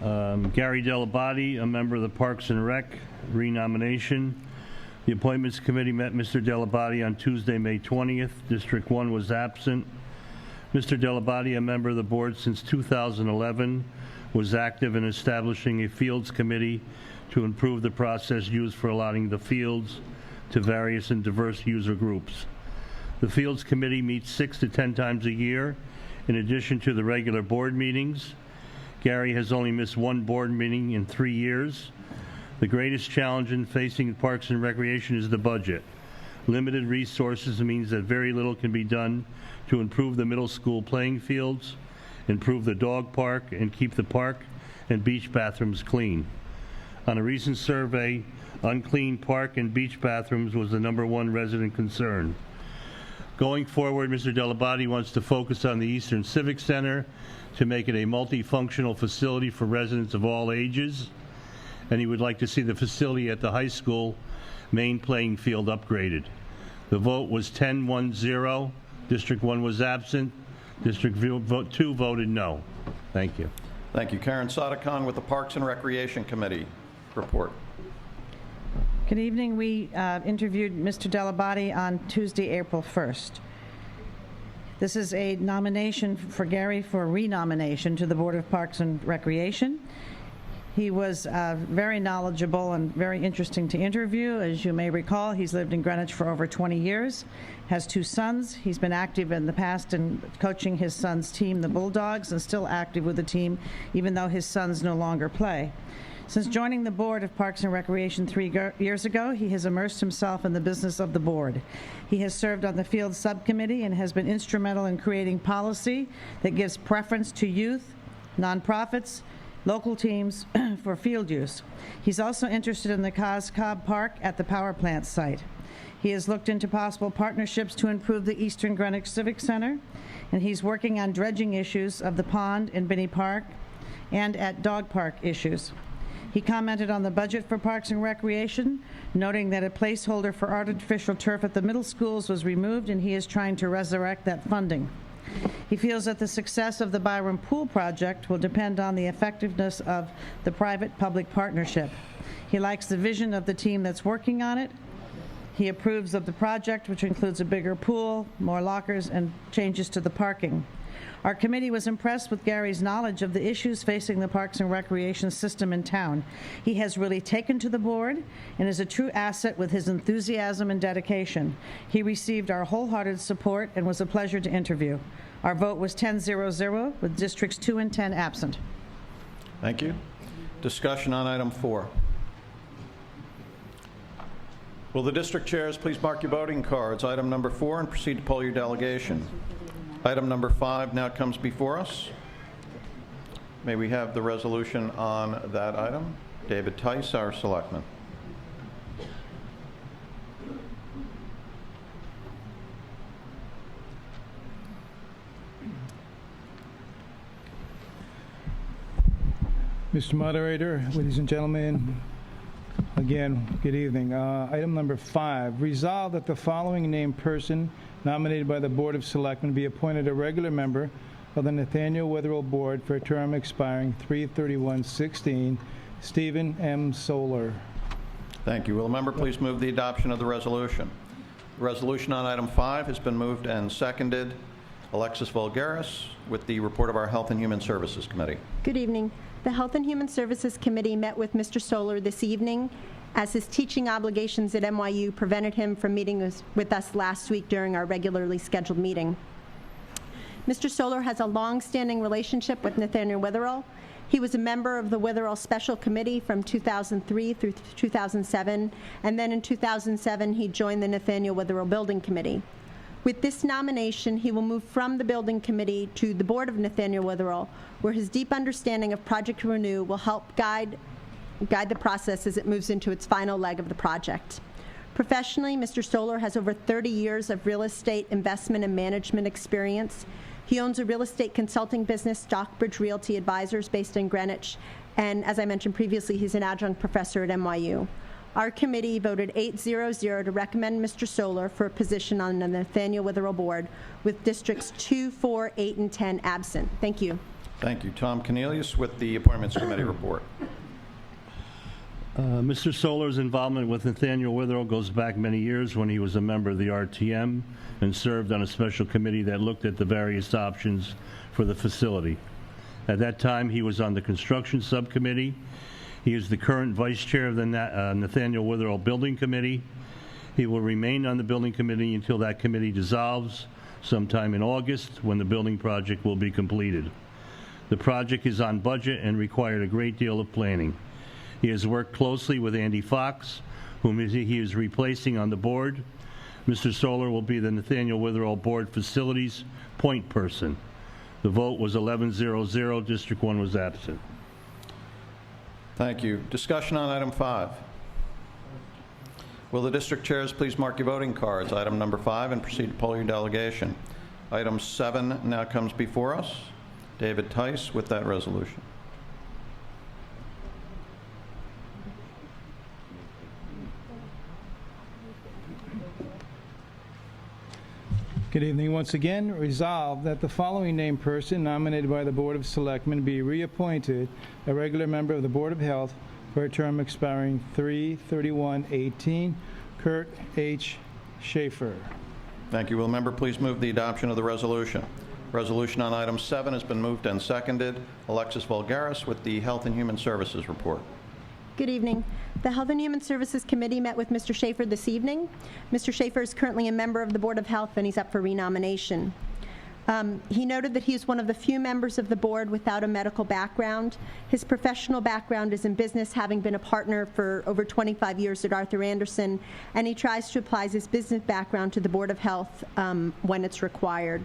Gary Delabate, a member of the Parks and Rec, renomination. The Appointments Committee met Mr. Delabate on Tuesday, May 20th. District 1 was absent. Mr. Delabate, a member of the board since 2011, was active in establishing a Fields Committee to improve the process used for allotting the fields to various and diverse user groups. The Fields Committee meets 6 to 10 times a year, in addition to the regular board meetings. Gary has only missed 1 board meeting in 3 years. The greatest challenge in facing Parks and Recreation is the budget. Limited resources means that very little can be done to improve the middle school playing fields, improve the dog park, and keep the park and beach bathrooms clean. On a recent survey, unclean park and beach bathrooms was the #1 resident concern. Going forward, Mr. Delabate wants to focus on the Eastern Civic Center to make it a multifunctional facility for residents of all ages, and he would like to see the facility at the high school main playing field upgraded. The vote was 10-1-0. District 1 was absent. District 2 voted no. Thank you. Thank you. Karen Sadekhan with the Parks and Recreation Committee report. Good evening. We interviewed Mr. Delabate on Tuesday, April 1st. This is a nomination for Gary for renomination to the Board of Parks and Recreation. He was very knowledgeable and very interesting to interview. As you may recall, he's lived in Greenwich for over 20 years, has 2 sons. He's been active in the past in coaching his son's team, the Bulldogs, and still active with the team, even though his sons no longer play. Since joining the Board of Parks and Recreation 3 years ago, he has immersed himself in the business of the board. He has served on the Field Subcommittee and has been instrumental in creating policy that gives preference to youth, nonprofits, local teams for field use. He's also interested in the Cos Cob Park at the power plant site. He has looked into possible partnerships to improve the Eastern Greenwich Civic Center, and he's working on dredging issues of the pond in Binney Park and at dog park issues. He commented on the budget for Parks and Recreation, noting that a placeholder for artificial turf at the middle schools was removed, and he is trying to resurrect that funding. He feels that the success of the Byram Pool project will depend on the effectiveness of the private-public partnership. He likes the vision of the team that's working on it. He approves of the project, which includes a bigger pool, more lockers, and changes to the parking. Our committee was impressed with Gary's knowledge of the issues facing the Parks and Recreation system in town. He has really taken to the board and is a true asset with his enthusiasm and dedication. He received our wholehearted support and was a pleasure to interview. Our vote was 10-0-0 with districts 2 and 10 absent. Thank you. Discussion on item 4. Will the district chairs please mark your voting cards, item number 4, and proceed to poll your delegation. Item number 5 now comes before us. May we have the resolution on that item? David Tice, our selectman. Mr. Moderator, ladies and gentlemen, again, good evening. Item number 5, resolve that the following named person nominated by the Board of Selectmen be appointed a regular member of the Nathaniel Witherell Board for a term expiring 3/31/16, Stephen M. Solar. Thank you. Will a member please move the adoption of the resolution? The resolution on item 5 has been moved and seconded. Alexis Vulgaris with the report of our Health and Human Services Committee. Good evening. The Health and Human Services Committee met with Mr. Solar this evening as his teaching obligations at NYU prevented him from meeting with us last week during our regularly scheduled meeting. Mr. Solar has a long-standing relationship with Nathaniel Witherell. He was a member of the Witherell Special Committee from 2003 through 2007, and then in 2007 he joined the Nathaniel Witherell Building Committee. With this nomination, he will move from the Building Committee to the Board of Nathaniel Witherell, where his deep understanding of Project Renew will help guide the process as it moves into its final leg of the project. Professionally, Mr. Solar has over 30 years of real estate investment and management experience. He owns a real estate consulting business, Stockbridge Realty Advisors, based in Greenwich, and as I mentioned previously, he's an adjunct professor at NYU. Our committee voted 8-0-0 to recommend Mr. Solar for a position on the Nathaniel Witherell Board, with districts 2, 4, 8, and 10 absent. Thank you. Thank you. Tom Cornelius with the Appointments Committee report. Mr. Solar's involvement with Nathaniel Witherell goes back many years when he was a member of the RTM and served on a special committee that looked at the various options for the facility. At that time, he was on the construction subcommittee. He is the current vice chair of the Nathaniel Witherell Building Committee. He will remain on the building committee until that committee dissolves sometime in August, when the building project will be completed. The project is on budget and required a great deal of planning. He has worked closely with Andy Fox, whom he is replacing on the board. Mr. Solar will be the Nathaniel Witherell Board Facilities point person. The vote was 11-0-0. District 1 was absent. Thank you. Discussion on item 5. Will the district chairs please mark your voting cards, item number 5, and proceed to poll your delegation. Item 7 now comes before us. David Tice with that resolution. Good evening once again. Resolved that the following named person nominated by the Board of Selectmen be reappointed a regular member of the Board of Health for a term expiring 3/31/18. Kurt H. Schaefer. Thank you. Will the member please move the adoption of the resolution? Resolution on item 7 has been moved and seconded. Alexis Vulgaris with the Health and Human Services report. Good evening. The Health and Human Services Committee met with Mr. Schaefer this evening. Mr. Schaefer is currently a member of the Board of Health, and he's up for renomination. He noted that he is one of the few members of the board without a medical background. His professional background is in business, having been a partner for over 25 years at Arthur Andersen, and he tries to apply his business background to the Board of Health when it's required.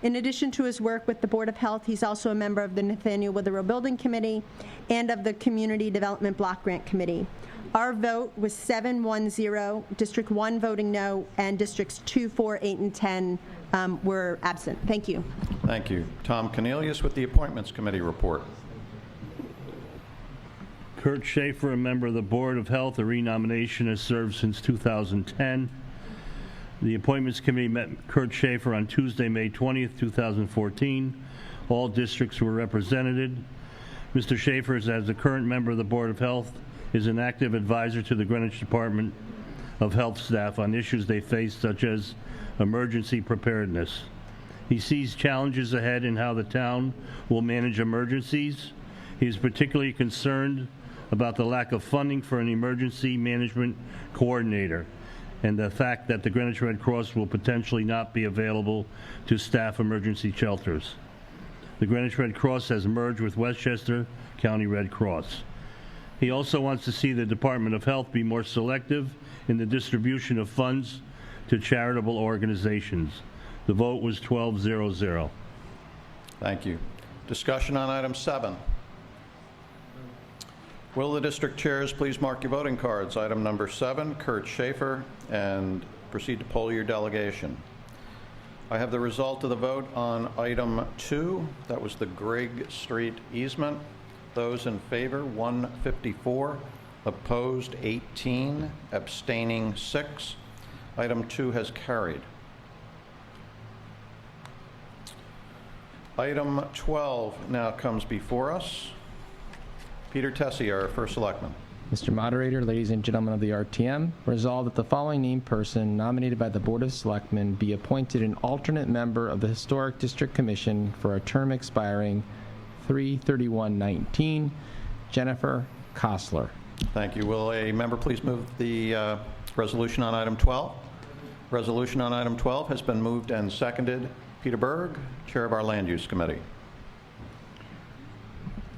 In addition to his work with the Board of Health, he's also a member of the Nathaniel Witherell Building Committee and of the Community Development Block Grant Committee. Our vote was 7-1-0, District 1 voting no, and Districts 2, 4, 8, and 10 were absent. Thank you. Thank you. Tom Cornelius with the Appointments Committee report. Kurt Schaefer, a member of the Board of Health, a renomination, has served since 2010. The Appointments Committee met Kurt Schaefer on Tuesday, May 20th, 2014. All districts were represented. Mr. Schaefer, as a current member of the Board of Health, is an active advisor to the Greenwich Department of Health staff on issues they face, such as emergency preparedness. He sees challenges ahead in how the town will manage emergencies. He is particularly concerned about the lack of funding for an emergency management coordinator, and the fact that the Greenwich Red Cross will potentially not be available to staff emergency shelters. The Greenwich Red Cross has merged with Westchester County Red Cross. He also wants to see the Department of Health be more selective in the distribution of funds to charitable organizations. The vote was 12-0-0. Thank you. Discussion on item 7. Will the district chairs please mark your voting cards? Item number 7, Kurt Schaefer, and proceed to poll your delegation. I have the result of the vote on item 2. That was the Grigg Street easement. Those in favor, 154. Opposed, 18. Abstaining, 6. Item 2 has carried. Item 12 now comes before us. Peter Tessie, our first selectman. Mr. Moderator, ladies and gentlemen of the RTM, resolved that the following named person nominated by the Board of Selectmen be appointed an alternate member of the Historic District Commission for a term expiring 3/31/19, Jennifer Kostler. Thank you. Will a member please move the resolution on item 12? Resolution on item 12 has been moved and seconded. Peter Berg, Chair of our Land Use Committee.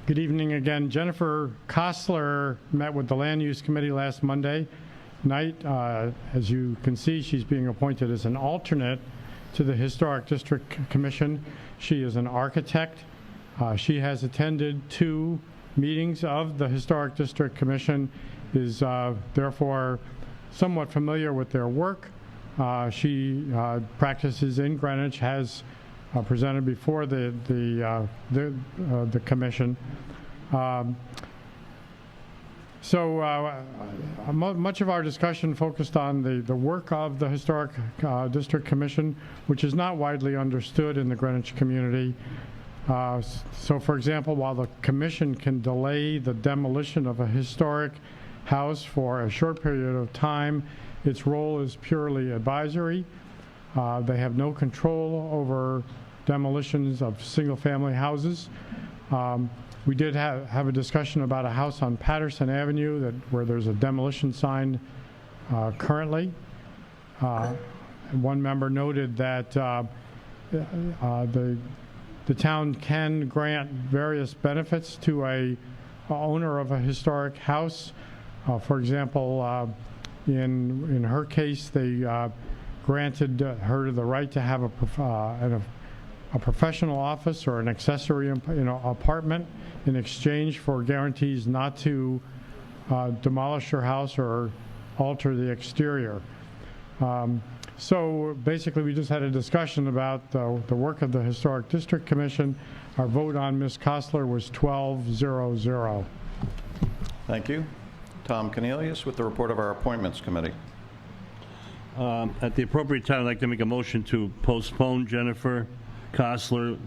Good evening again. Jennifer Kostler met with the Land Use Committee last Monday night. As you can see, she's being appointed as an alternate to the Historic District Commission. She is an architect. She has attended 2 meetings of the Historic District Commission, is therefore somewhat familiar with their work. She practices in Greenwich, has presented before the commission. Much of our discussion focused on the work of the Historic District Commission, which is not widely understood in the Greenwich community. So, for example, while the commission can delay the demolition of a historic house for a short period of time, its role is purely advisory. They have no control over demolitions of single-family houses. We did have a discussion about a house on Patterson Avenue where there's a demolition sign currently. One member noted that the town can grant various benefits to a owner of a historic house. For example, in her case, they granted her the right to have a professional office or an accessory apartment in exchange for guarantees not to demolish her house or alter the exterior. So basically, we just had a discussion about the work of the Historic District Commission. Our vote on Ms. Kostler was 12-0-0. Thank you. Tom Cornelius with the report of our Appointments Committee. At the appropriate time, I'd like to make a motion to postpone Jennifer Kostler.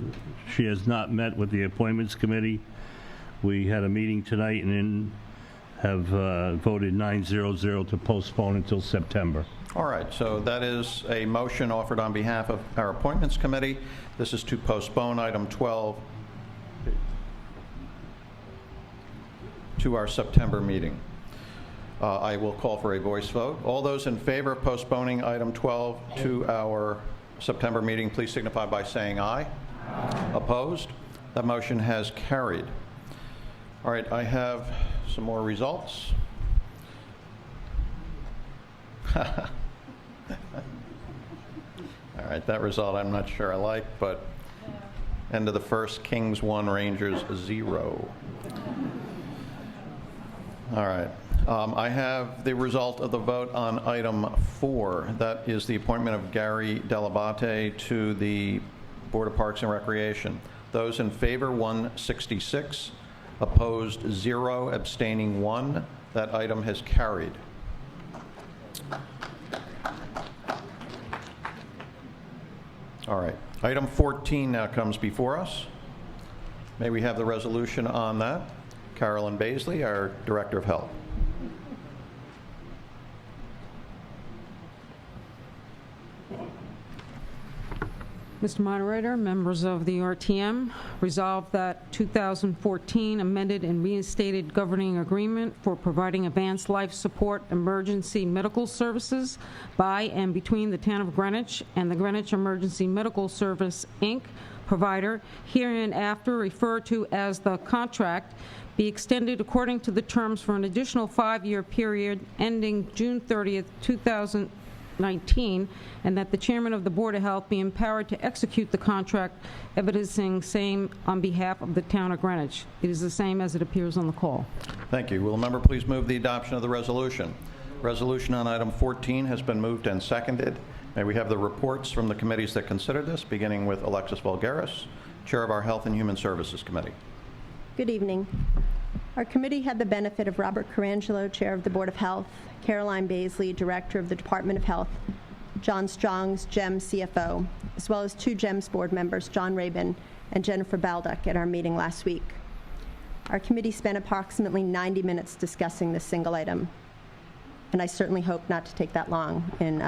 She has not met with the Appointments Committee. We had a meeting tonight and then have voted 9-0-0 to postpone until September. All right, so that is a motion offered on behalf of our Appointments Committee. This is to postpone item 12 to our September meeting. I will call for a voice vote. All those in favor of postponing item 12 to our September meeting, please signify by saying aye. Aye. Opposed? That motion has carried. All right, I have some more results. All right, that result I'm not sure I like, but end of the first, Kings 1, Rangers 0. All right. I have the result of the vote on item 4. That is the appointment of Gary Delabate to the Board of Parks and Recreation. Those in favor, 166. Opposed, 0. Abstaining, 1. That item has carried. All right. Item 14 now comes before us. May we have the resolution on that? Carolyn Baisley, our Director of Health. Mr. Moderator, members of the RTM, resolve that 2014 amended and reinstated governing agreement for providing advanced life support emergency medical services by and between the Town of Greenwich and the Greenwich Emergency Medical Service, Inc., provider, hereinafter referred to as the contract, be extended according to the terms for an additional 5-year period ending June 30th, 2019, and that the chairman of the Board of Health be empowered to execute the contract, evidencing same on behalf of the Town of Greenwich. It is the same as it appears on the call. Thank you. Will the member please move the adoption of the resolution? Resolution on item 14 has been moved and seconded. May we have the reports from the committees that considered this, beginning with Alexis Vulgaris, Chair of our Health and Human Services Committee. Good evening. Our committee had the benefit of Robert Carangelo, Chair of the Board of Health, Caroline Baisley, Director of the Department of Health, John Strong's GEMS CFO, as well as 2 GEMS board members, John Rabin and Jennifer Baldock, at our meeting last week. Our committee spent approximately 90 minutes discussing this single item, and I certainly hope not to take that long in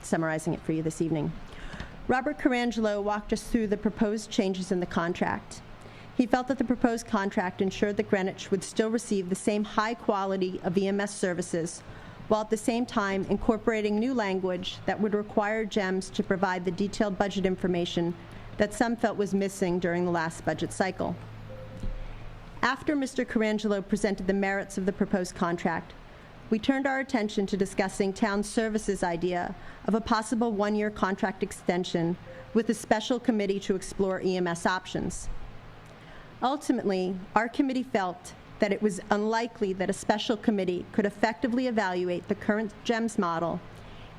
summarizing it for you this evening. Robert Carangelo walked us through the proposed changes in the contract. He felt that the proposed contract ensured that Greenwich would still receive the same high quality of EMS services, while at the same time incorporating new language that would require GEMS to provide the detailed budget information that some felt was missing during the last budget cycle. After Mr. Carangelo presented the merits of the proposed contract, we turned our attention to discussing Town Services' idea of a possible 1-year contract extension with a special committee to explore EMS options. Ultimately, our committee felt that it was unlikely that a special committee could effectively evaluate the current GEMS model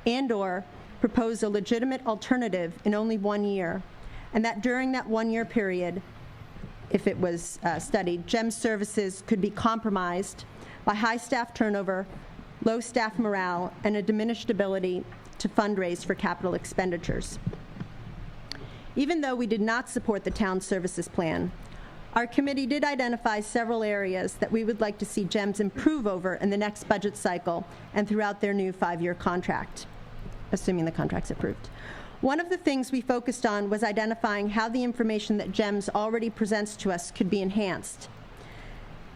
and/or propose a legitimate alternative in only 1 year, and that during that 1-year period, if it was studied, GEMS services could be compromised by high staff turnover, low staff morale, and a diminished ability to fundraise for capital expenditures. Even though we did not support the Town Services plan, our committee did identify several areas that we would like to see GEMS improve over in the next budget cycle and throughout their new 5-year contract, assuming the contract's approved. One of the things we focused on was identifying how the information that GEMS already presents to us could be enhanced.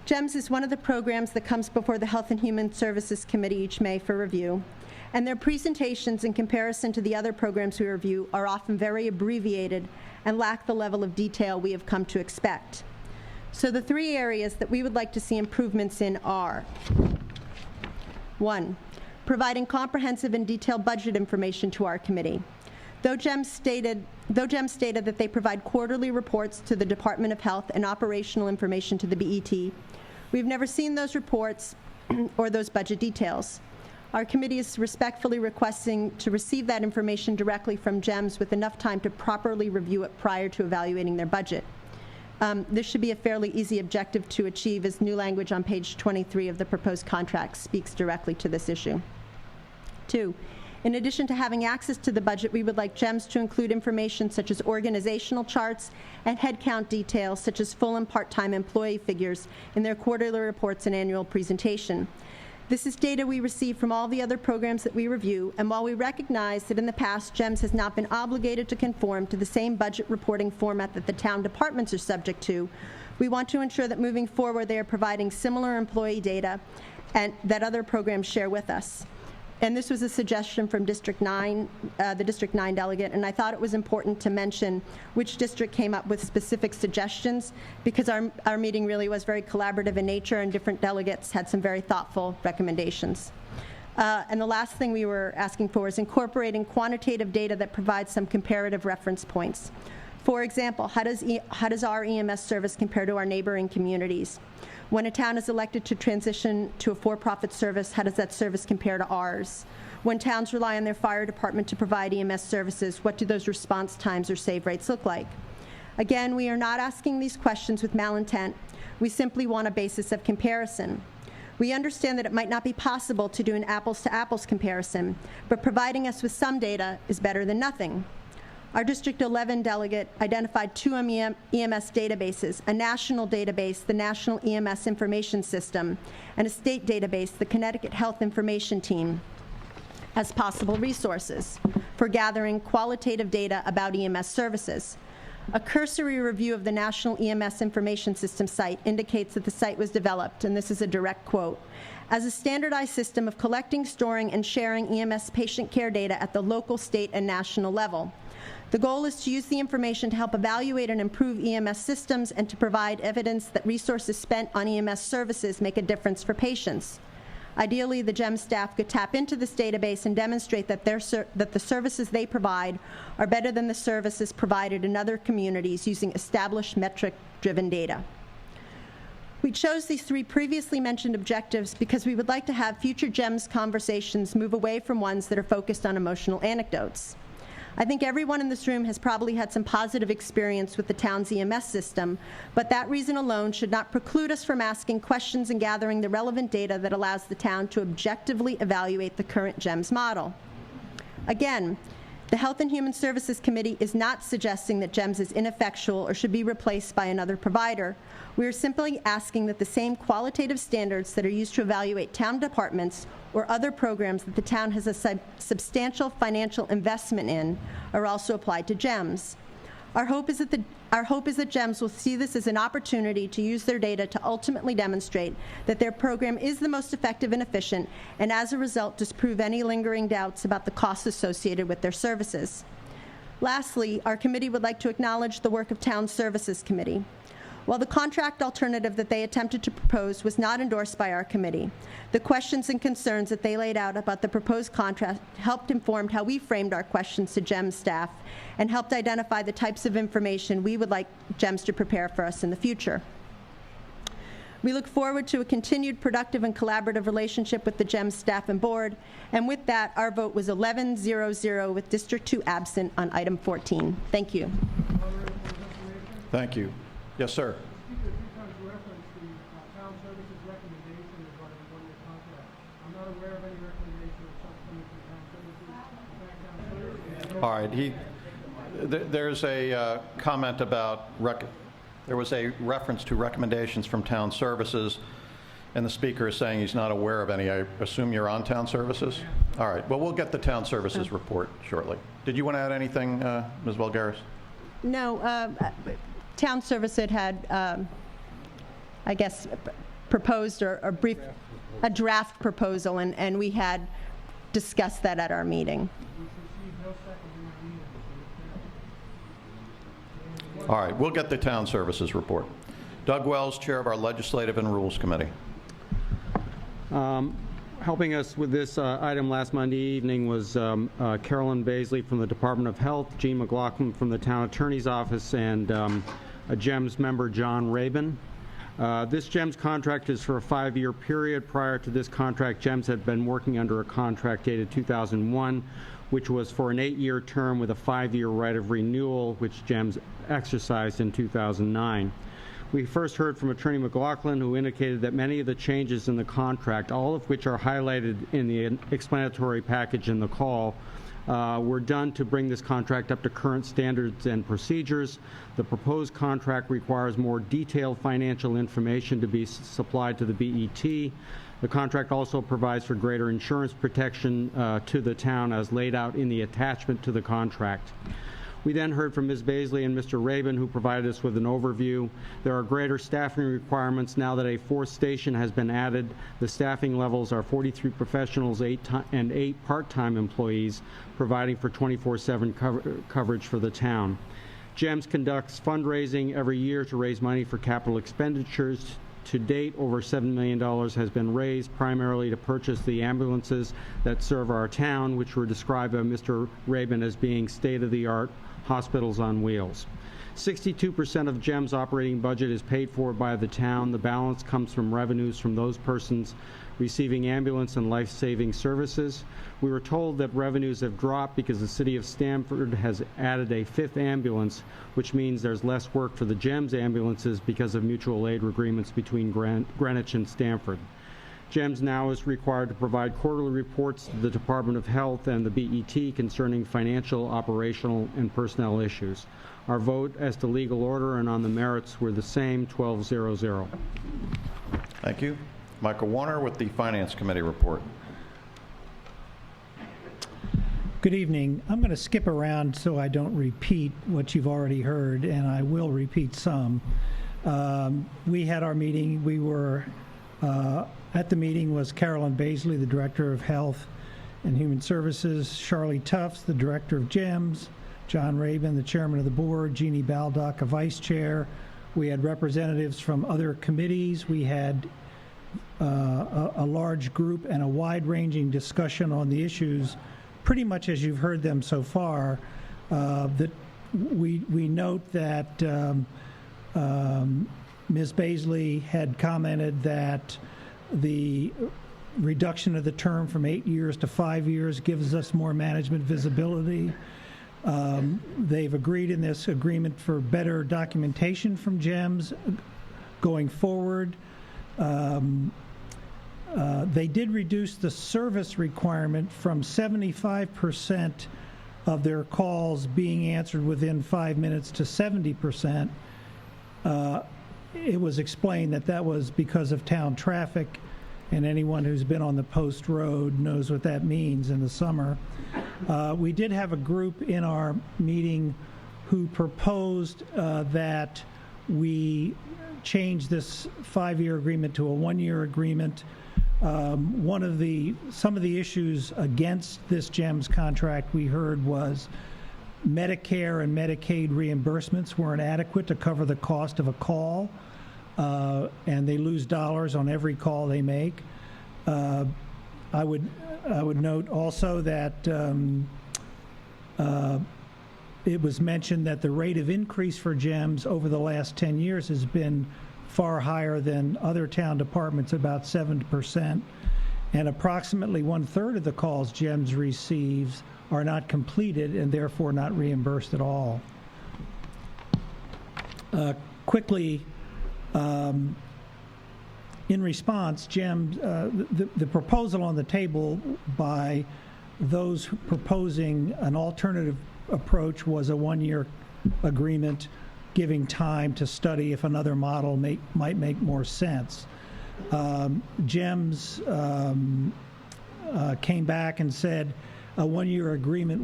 GEMS is one of the programs that comes before the Health and Human Services Committee each May for review, and their presentations in comparison to the other programs we review are often very abbreviated and lack the level of detail we have come to expect. So the 3 areas that we would like to see improvements in are: 1, providing comprehensive and detailed budget information to our committee. Though GEMS stated that they provide quarterly reports to the Department of Health and operational information to the BET, we've never seen those reports or those budget details. Our committee is respectfully requesting to receive that information directly from GEMS with enough time to properly review it prior to evaluating their budget. This should be a fairly easy objective to achieve, as new language on page 23 of the proposed contract speaks directly to this issue. 2, In addition to having access to the budget, we would like GEMS to include information such as organizational charts and headcount details such as full and part-time employee figures in their quarterly reports and annual presentation. This is data we receive from all the other programs that we review, and while we recognize that in the past GEMS has not been obligated to conform to the same budget reporting format that the town departments are subject to, we want to ensure that moving forward they are providing similar employee data and that other programs share with us. And this was a suggestion from District 9, the District 9 delegate, and I thought it was important to mention which district came up with specific suggestions, because our meeting really was very collaborative in nature, and different delegates had some very thoughtful recommendations. And the last thing we were asking for is incorporating quantitative data that provides some comparative reference points. For example, how does our EMS service compare to our neighboring communities? When a town is elected to transition to a for-profit service, how does that service compare to ours? When towns rely on their fire department to provide EMS services, what do those response times or save rates look like? Again, we are not asking these questions with malintent. We simply want a basis of comparison. We understand that it might not be possible to do an apples-to-apples comparison, but providing us with some data is better than nothing. Our District 11 delegate identified two EMS databases, a national database, the National EMS Information System, and a state database, the Connecticut Health Information Team, as possible resources for gathering qualitative data about EMS services. A cursory review of the National EMS Information System site indicates that the site was developed, and this is a direct quote, as a standardized system of collecting, storing, and sharing EMS patient care data at the local, state, and national level. The goal is to use the information to help evaluate and improve EMS systems and to provide evidence that resources spent on EMS services make a difference for patients. Ideally, the GEMS staff could tap into this database and demonstrate that the services they provide are better than the services provided in other communities using established metric-driven data. We chose these three previously mentioned objectives because we would like to have future GEMS conversations move away from ones that are focused on emotional anecdotes. I think everyone in this room has probably had some positive experience with the town's EMS system, but that reason alone should not preclude us from asking questions and gathering the relevant data that allows the town to objectively evaluate the current GEMS model. Again, the Health and Human Services Committee is not suggesting that GEMS is ineffectual or should be replaced by another provider. We are simply asking that the same qualitative standards that are used to evaluate town departments or other programs that the town has a substantial financial investment in are also applied to GEMS. Our hope is that GEMS will see this as an opportunity to use their data to ultimately demonstrate that their program is the most effective and efficient, and as a result disprove any lingering doubts about the costs associated with their services. Lastly, our committee would like to acknowledge the work of Town Services Committee. While the contract alternative that they attempted to propose was not endorsed by our committee, the questions and concerns that they laid out about the proposed contract helped inform how we framed our questions to GEMS staff and helped identify the types of information we would like GEMS to prepare for us in the future. We look forward to a continued productive and collaborative relationship with the GEMS staff and board, and with that, our vote was 11-0-0 with District 2 absent on item 14. Thank you. Thank you. Yes, sir. All right. There's a comment about there was a reference to recommendations from Town Services, and the speaker is saying he's not aware of any. I assume you're on Town Services? All right. Well, we'll get the Town Services report shortly. Did you want to add anything, Ms. Valgaris? No. Town Service had, I guess, proposed or a draft proposal, and we had discussed that at our meeting. All right, we'll get the Town Services report. Doug Wells, Chair of our Legislative and Rules Committee. Helping us with this item last Monday evening was Carolyn Baisley from the Department of Health, Jean McLaughlin from the Town Attorney's Office, and a GEMS member, John Rabin. This GEMS contract is for a 5-year period. Prior to this contract, GEMS had been working under a contract dated 2001, which was for an 8-year term with a 5-year right of renewal, which GEMS exercised in 2009. We first heard from Attorney McLaughlin, who indicated that many of the changes in the contract, all of which are highlighted in the explanatory package in the call, were done to bring this contract up to current standards and procedures. The proposed contract requires more detailed financial information to be supplied to the BET. The contract also provides for greater insurance protection to the town as laid out in the attachment to the contract. We then heard from Ms. Baisley and Mr. Rabin, who provided us with an overview. There are greater staffing requirements now that a fourth station has been added. The staffing levels are 43 professionals and 8 part-time employees, providing for 24/7 coverage for the town. GEMS conducts fundraising every year to raise money for capital expenditures. To date, over $7 million has been raised, primarily to purchase the ambulances that serve our town, which were described by Mr. Rabin as being state-of-the-art hospitals on wheels. 62% of GEM's operating budget is paid for by the town. The balance comes from revenues from those persons receiving ambulance and life-saving services. We were told that revenues have dropped because the city of Stamford has added a 5th ambulance, which means there's less work for the GEMS ambulances because of mutual aid agreements between Greenwich and Stamford. GEMS now is required to provide quarterly reports to the Department of Health and the BET concerning financial, operational, and personnel issues. Our vote as to legal order and on the merits were the same, 12-0-0. Thank you. Michael Warner with the Finance Committee report. Good evening. I'm going to skip around so I don't repeat what you've already heard, and I will repeat some. We had our meeting. We were at the meeting was Carolyn Baisley, the Director of Health and Human Services, Charlie Tufts, the Director of GEMS, John Rabin, the Chairman of the Board, Jeannie Baldock, a Vice Chair. We had representatives from other committees. We had a large group and a wide-ranging discussion on the issues, pretty much as you've heard them so far. That we note that Ms. Baisley had commented that the reduction of the term from 8 years to 5 years gives us more management visibility. They've agreed in this agreement for better documentation from GEMS going forward. They did reduce the service requirement from 75% of their calls being answered within 5 minutes to 70%. It was explained that that was because of town traffic, and anyone who's been on the Post Road knows what that means in the summer. We did have a group in our meeting who proposed that we change this 5-year agreement to a 1-year agreement. Some of the issues against this GEMS contract we heard was Medicare and Medicaid reimbursements weren't adequate to cover the cost of a call, and they lose dollars on every call they make. I would note also that it was mentioned that the rate of increase for GEMS over the last 10 years has been far higher than other town departments, about 7%, and approximately 1/3 of the calls GEMS receives are not completed and therefore not reimbursed at all. Quickly, in response, GEMS, the proposal on the table by those proposing an alternative approach was a 1-year agreement, giving time to study if another model might make more sense. GEMS came back and said a 1-year agreement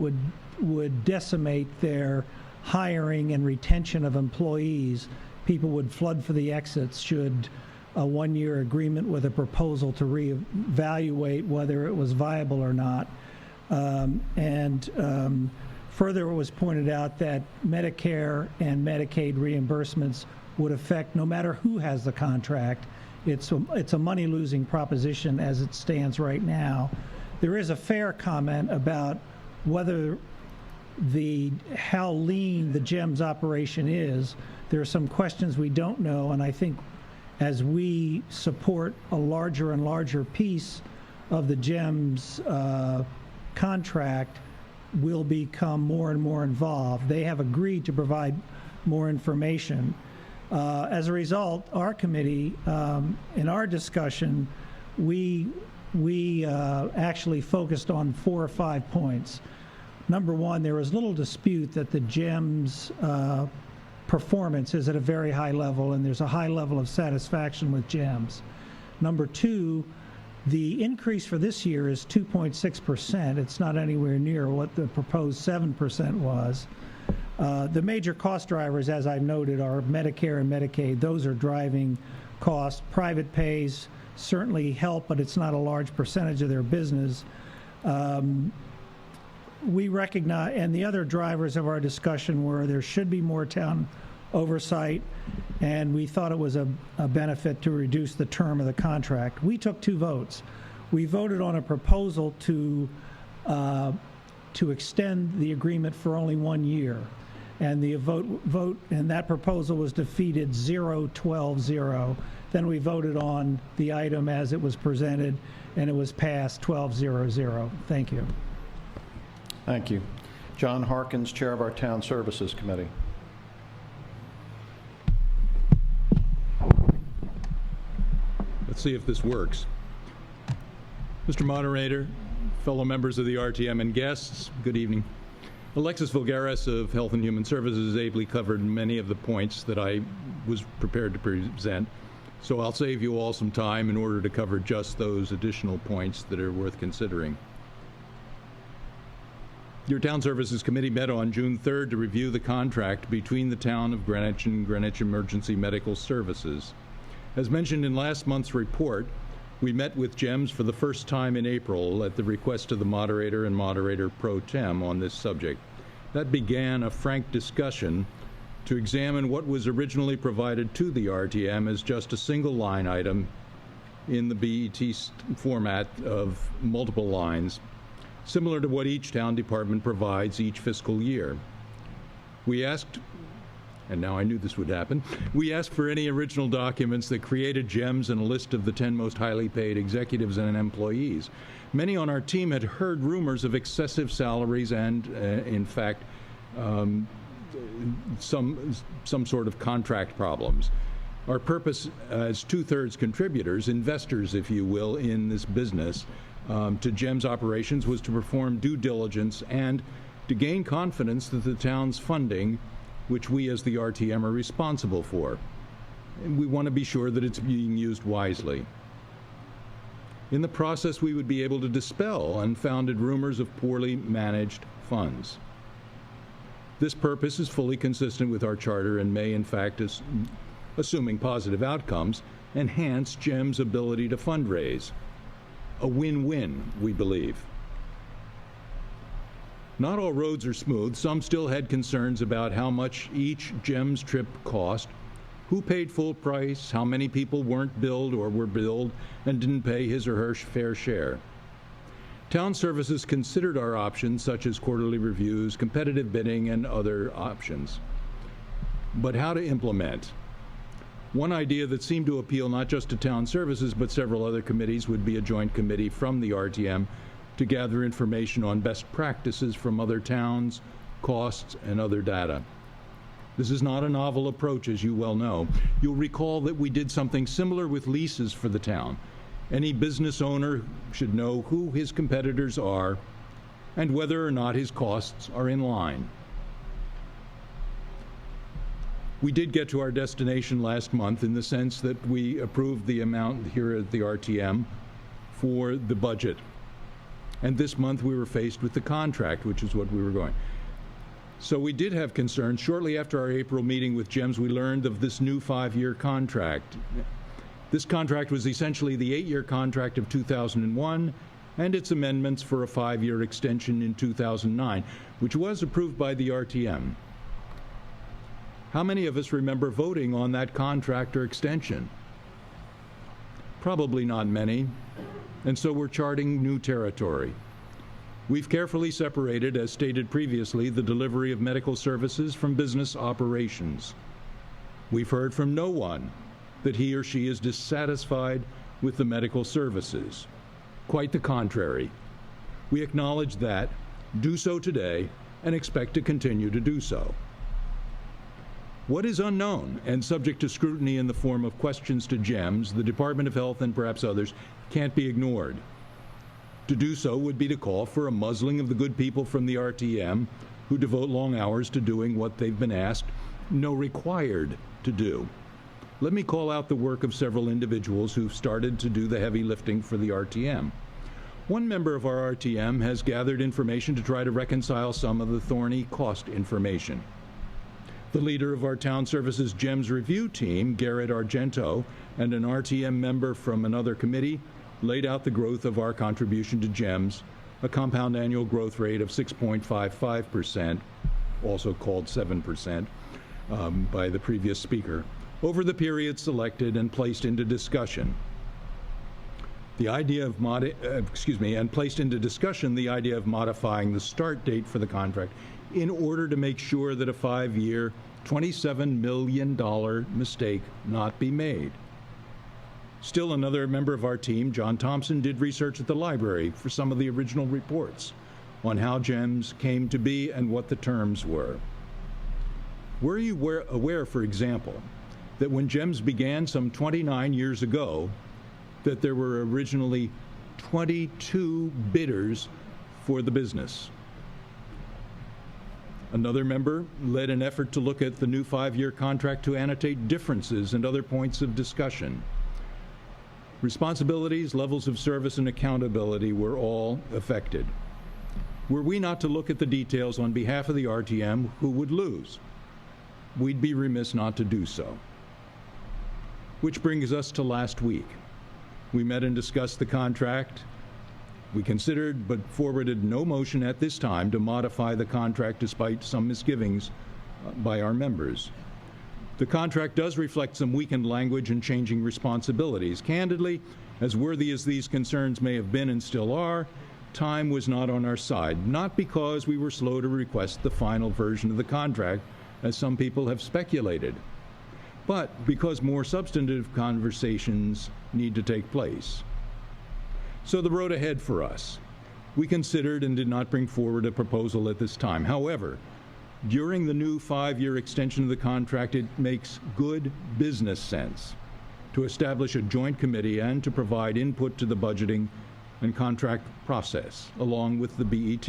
would decimate their hiring and retention of employees. People would flood for the exits should a 1-year agreement with a proposal to reevaluate whether it was viable or not. Further, it was pointed out that Medicare and Medicaid reimbursements would affect no matter who has the contract. It's a money-losing proposition as it stands right now. There is a fair comment about whether how lean the GEMS operation is. There are some questions we don't know, and I think as we support a larger and larger piece of the GEMS contract, will become more and more involved. They have agreed to provide more information. As a result, our committee, in our discussion, we actually focused on 4 or 5 points. Number one, there was little dispute that the GEMS performance is at a very high level, and there's a high level of satisfaction with GEMS. Number two, the increase for this year is 2.6%. It's not anywhere near what the proposed 7% was. The major cost drivers, as I've noted, are Medicare and Medicaid. Those are driving costs. Private pays certainly help, but it's not a large percentage of their business. We recognize, and the other drivers of our discussion were there should be more town oversight, and we thought it was a benefit to reduce the term of the contract. We took 2 votes. We voted on a proposal to extend the agreement for only 1 year, and the vote and that proposal was defeated 0-12-0. Then we voted on the item as it was presented, and it was passed 12-0-0. Thank you. Thank you. John Harkins, Chair of our Town Services Committee. Let's see if this works. Mr. Moderator, fellow members of the RTM and guests, good evening. Alexis Vulgaris of Health and Human Services ably covered many of the points that I was prepared to present, so I'll save you all some time in order to cover just those additional points that are worth considering. Your Town Services Committee met on June 3rd to review the contract between the Town of Greenwich and Greenwich Emergency Medical Services. As mentioned in last month's report, we met with GEMS for the first time in April at the request of the moderator and moderator pro tem on this subject. That began a frank discussion to examine what was originally provided to the RTM as just a single line item in the BET format of multiple lines, similar to what each town department provides each fiscal year. We asked, and now I knew this would happen, we asked for any original documents that created GEMS and a list of the 10 most highly paid executives and employees. Many on our team had heard rumors of excessive salaries and, in fact, some sort of contract problems. Our purpose as 2/3 contributors, investors, if you will, in this business, to GEMS operations was to perform due diligence and to gain confidence that the town's funding, which we as the RTM are responsible for, and we want to be sure that it's being used wisely. In the process, we would be able to dispel unfounded rumors of poorly managed funds. This purpose is fully consistent with our charter and may, in fact, assuming positive outcomes, enhance GEMS' ability to fundraise. A win-win, we believe. Not all roads are smooth. Some still had concerns about how much each GEMS trip cost, who paid full price, how many people weren't billed or were billed and didn't pay his or her fair share. Town Services considered our options, such as quarterly reviews, competitive bidding, and other options. But how to implement? One idea that seemed to appeal not just to Town Services but several other committees would be a joint committee from the RTM to gather information on best practices from other towns, costs, and other data. This is not a novel approach, as you well know. You'll recall that we did something similar with leases for the town. Any business owner should know who his competitors are and whether or not his costs are in line. We did get to our destination last month in the sense that we approved the amount here at the RTM for the budget. And this month we were faced with the contract, which is what we were going. So we did have concerns. Shortly after our April meeting with GEMS, we learned of this new 5-year contract. This contract was essentially the 8-year contract of 2001 and its amendments for a 5-year extension in 2009, which was approved by the RTM. How many of us remember voting on that contract or extension? Probably not many, and so we're charting new territory. We've carefully separated, as stated previously, the delivery of medical services from business operations. We've heard from no one that he or she is dissatisfied with the medical services. Quite the contrary. We acknowledge that, do so today, and expect to continue to do so. What is unknown and subject to scrutiny in the form of questions to GEMS, the Department of Health, and perhaps others, can't be ignored. To do so would be to call for a muzzling of the good people from the RTM who devote long hours to doing what they've been asked, no, required to do. Let me call out the work of several individuals who've started to do the heavy lifting for the RTM. One member of our RTM has gathered information to try to reconcile some of the thorny cost information. The leader of our Town Services GEMS review team, Garrett Argento, and an RTM member from another committee laid out the growth of our contribution to GEMS, a compound annual growth rate of 6.55%, also called 7% by the previous speaker, over the period selected and placed into discussion. The idea of placed into discussion the idea of modifying the start date for the contract in order to make sure that a 5-year, $27 million mistake not be made. Still, another member of our team, John Thompson, did research at the library for some of the original reports on how GEMS came to be and what the terms were. Were you aware, for example, that when GEMS began some 29 years ago, that there were originally 22 bidders for the business? Another member led an effort to look at the new 5-year contract to annotate differences and other points of discussion. Responsibilities, levels of service, and accountability were all affected. Were we not to look at the details on behalf of the RTM, who would lose? We'd be remiss not to do so. Which brings us to last week. We met and discussed the contract. We considered but forwarded no motion at this time to modify the contract despite some misgivings by our members. The contract does reflect some weakened language and changing responsibilities. Candidly, as worthy as these concerns may have been and still are, time was not on our side, not because we were slow to request the final version of the contract, as some people have speculated, but because more substantive conversations need to take place. So the road ahead for us. We considered and did not bring forward a proposal at this time. However, during the new 5-year extension of the contract, it makes good business sense to establish a joint committee and to provide input to the budgeting and contract process, along with the BET.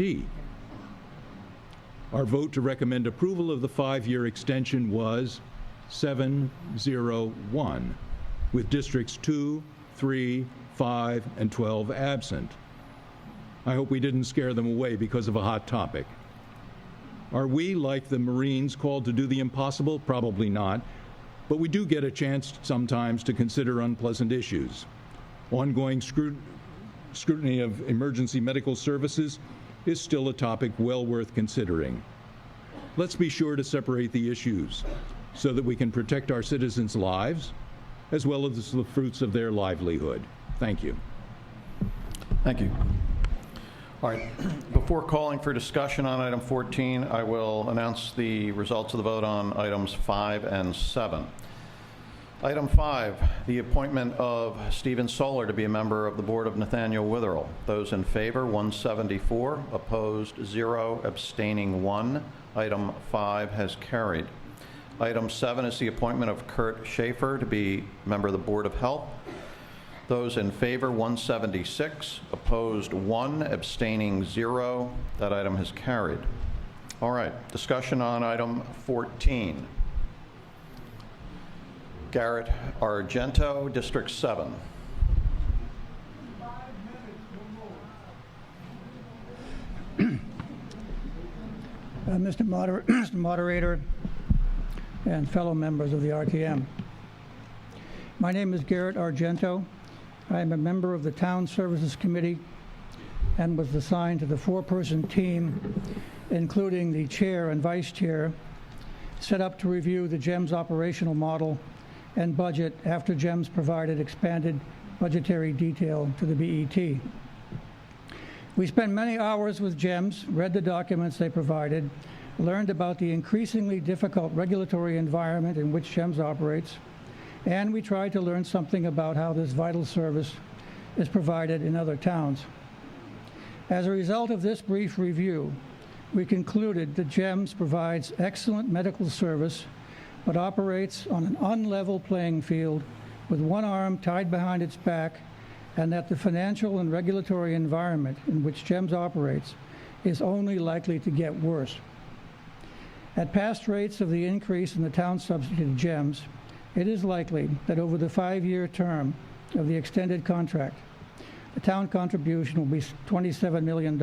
Our vote to recommend approval of the 5-year extension was 7-0-1, with districts 2, 3, 5, and 12 absent. I hope we didn't scare them away because of a hot topic. Are we, like the Marines, called to do the impossible? Probably not, but we do get a chance sometimes to consider unpleasant issues. Ongoing scrutiny of emergency medical services is still a topic well worth considering. Let's be sure to separate the issues so that we can protect our citizens' lives as well as the fruits of their livelihood. Thank you. Thank you. All right. Before calling for discussion on item 14, I will announce the results of the vote on items 5 and 7. Item 5, the appointment of Stephen Solar to be a member of the Board of Nathaniel Witherell. Those in favor, 174, opposed 0, abstaining 1. Item 5 has carried. Item 7 is the appointment of Kurt Schaefer to be a member of the Board of Health. Those in favor, 176, opposed 1, abstaining 0. That item has carried. All right, discussion on item 14. Garrett Argento, District 7. Mr. Moderator and fellow members of the RTM. My name is Garrett Argento. I am a member of the Town Services Committee and was assigned to the 4-person team, including the chair and vice chair, set up to review the GEMS operational model and budget after GEMS provided expanded budgetary detail to the BET. We spent many hours with GEMS, read the documents they provided, learned about the increasingly difficult regulatory environment in which GEMS operates, and we tried to learn something about how this vital service is provided in other towns. As a result of this brief review, we concluded that GEMS provides excellent medical service but operates on an unlevel playing field with one arm tied behind its back, and that the financial and regulatory environment in which GEMS operates is only likely to get worse. At past rates of the increase in the town subsidy to GEMS, it is likely that over the 5-year term of the extended contract, the town contribution will be $27 million.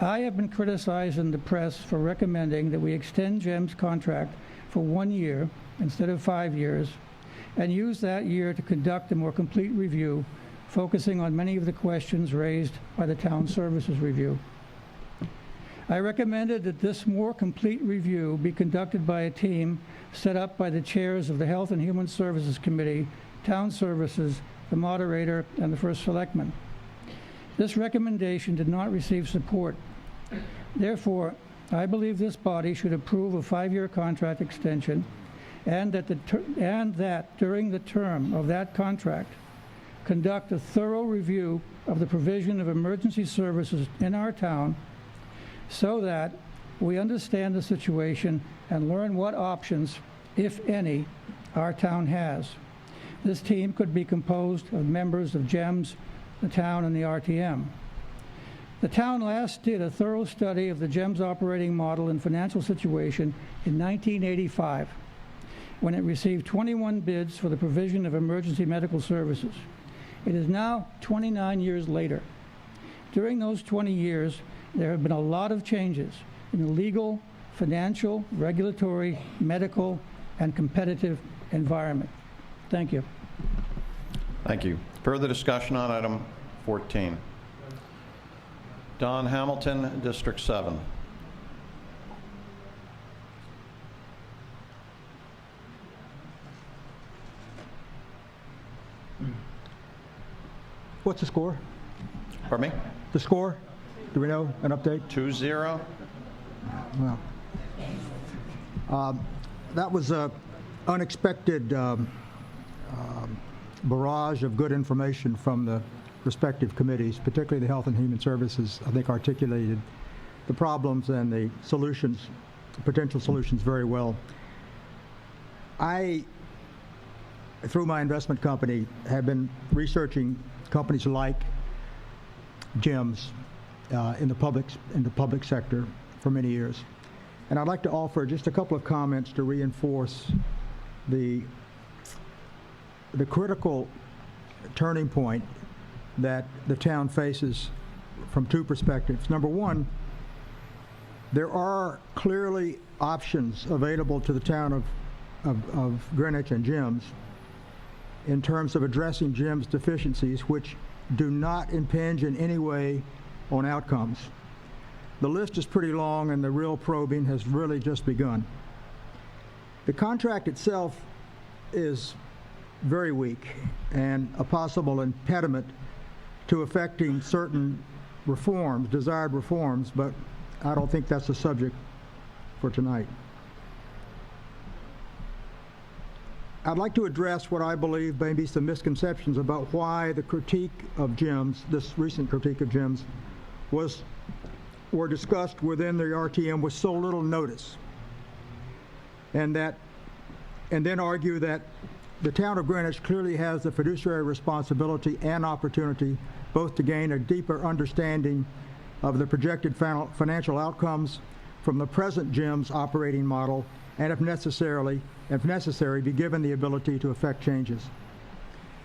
I have been criticized in the press for recommending that we extend GEMS' contract for 1 year instead of 5 years, and use that year to conduct a more complete review, focusing on many of the questions raised by the Town Services Review. I recommended that this more complete review be conducted by a team set up by the chairs of the Health and Human Services Committee, Town Services, the Moderator, and the First Selectman. This recommendation did not receive support. Therefore, I believe this body should approve a 5-year contract extension, and that during the term of that contract, conduct a thorough review of the provision of emergency services in our town so that we understand the situation and learn what options, if any, our town has. This team could be composed of members of GEMS, the town, and the RTM. The town last did a thorough study of the GEMS operating model and financial situation in 1985, when it received 21 bids for the provision of emergency medical services. It is now 29 years later. During those 20 years, there have been a lot of changes in the legal, financial, regulatory, medical, and competitive environment. Thank you. Thank you. Further discussion on item 14. Don Hamilton, District 7. What's the score? Pardon me? The score? Do we know an update? 2-0. Well, that was an unexpected barrage of good information from the respective committees, particularly the Health and Human Services. I think articulated the problems and the solutions, potential solutions, very well. I, through my investment company, have been researching companies like GEMS in the public sector for many years. And I'd like to offer just a couple of comments to reinforce the critical turning point that the town faces from two perspectives. Number one, there are clearly options available to the town of Greenwich and GEMS in terms of addressing GEMS deficiencies, which do not impinge in any way on outcomes. The list is pretty long, and the real probing has really just begun. The contract itself is very weak and a possible impediment to effecting certain reforms, desired reforms, but I don't think that's the subject for tonight. I'd like to address what I believe may be some misconceptions about why the critique of GEMS, this recent critique of GEMS, were discussed within the RTM with so little notice, and then argue that the town of Greenwich clearly has the fiduciary responsibility and opportunity both to gain a deeper understanding of the projected financial outcomes from the present GEMS operating model, and if necessary, be given the ability to effect changes.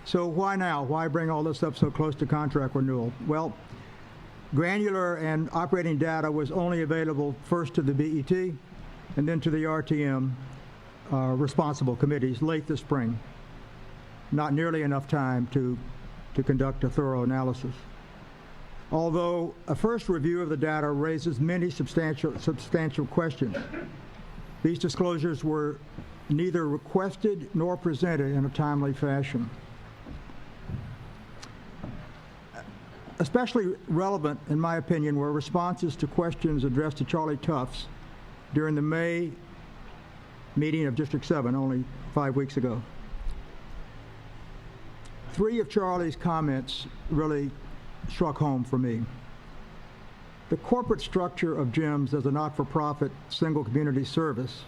So why now? Why bring all this up so close to contract renewal? Well, granular and operating data was only available first to the BET and then to the RTM responsible committees late this spring. Not nearly enough time to conduct a thorough analysis. Although a first review of the data raises many substantial questions, these disclosures were neither requested nor presented in a timely fashion. Especially relevant, in my opinion, were responses to questions addressed to Charlie Tufts during the May meeting of District 7 only 5 weeks ago. 3 of Charlie's comments really struck home for me. The corporate structure of GEMS as a not-for-profit single community service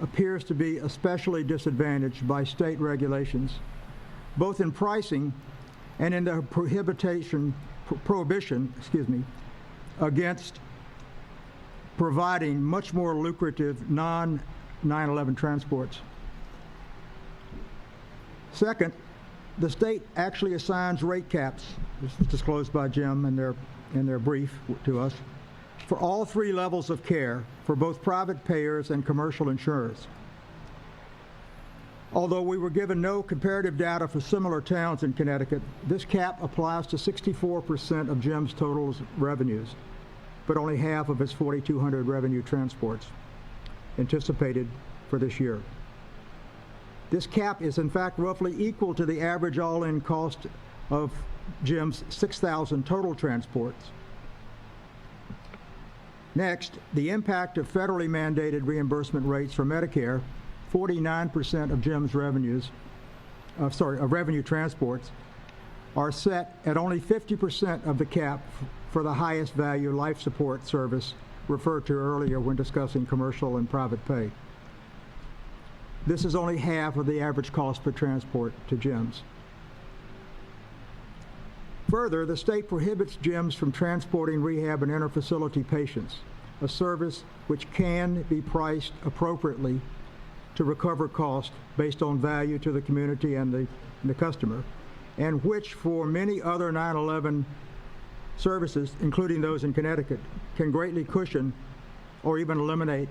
appears to be especially disadvantaged by state regulations, both in pricing and in the prohibition against providing much more lucrative non-9/11 transports. Second, the state actually assigns rate caps, this was disclosed by Jim in their brief to us, for all three levels of care for both private payers and commercial insurers. Although we were given no comparative data for similar towns in Connecticut, this cap applies to 64% of Jim's total revenues, but only half of its 4,200 revenue transports anticipated for this year. This cap is in fact roughly equal to the average all-in cost of Jim's 6,000 total transports. Next, the impact of federally mandated reimbursement rates for Medicare, 49% of Jim's revenue transports, are set at only 50% of the cap for the highest value life support service referred to earlier when discussing commercial and private pay. This is only half of the average cost per transport to Jim's. Further, the state prohibits Jim's from transporting rehab and interfacility patients, a service which can be priced appropriately to recover cost based on value to the community and the customer, and which for many other 9/11 services, including those in Connecticut, can greatly cushion or even eliminate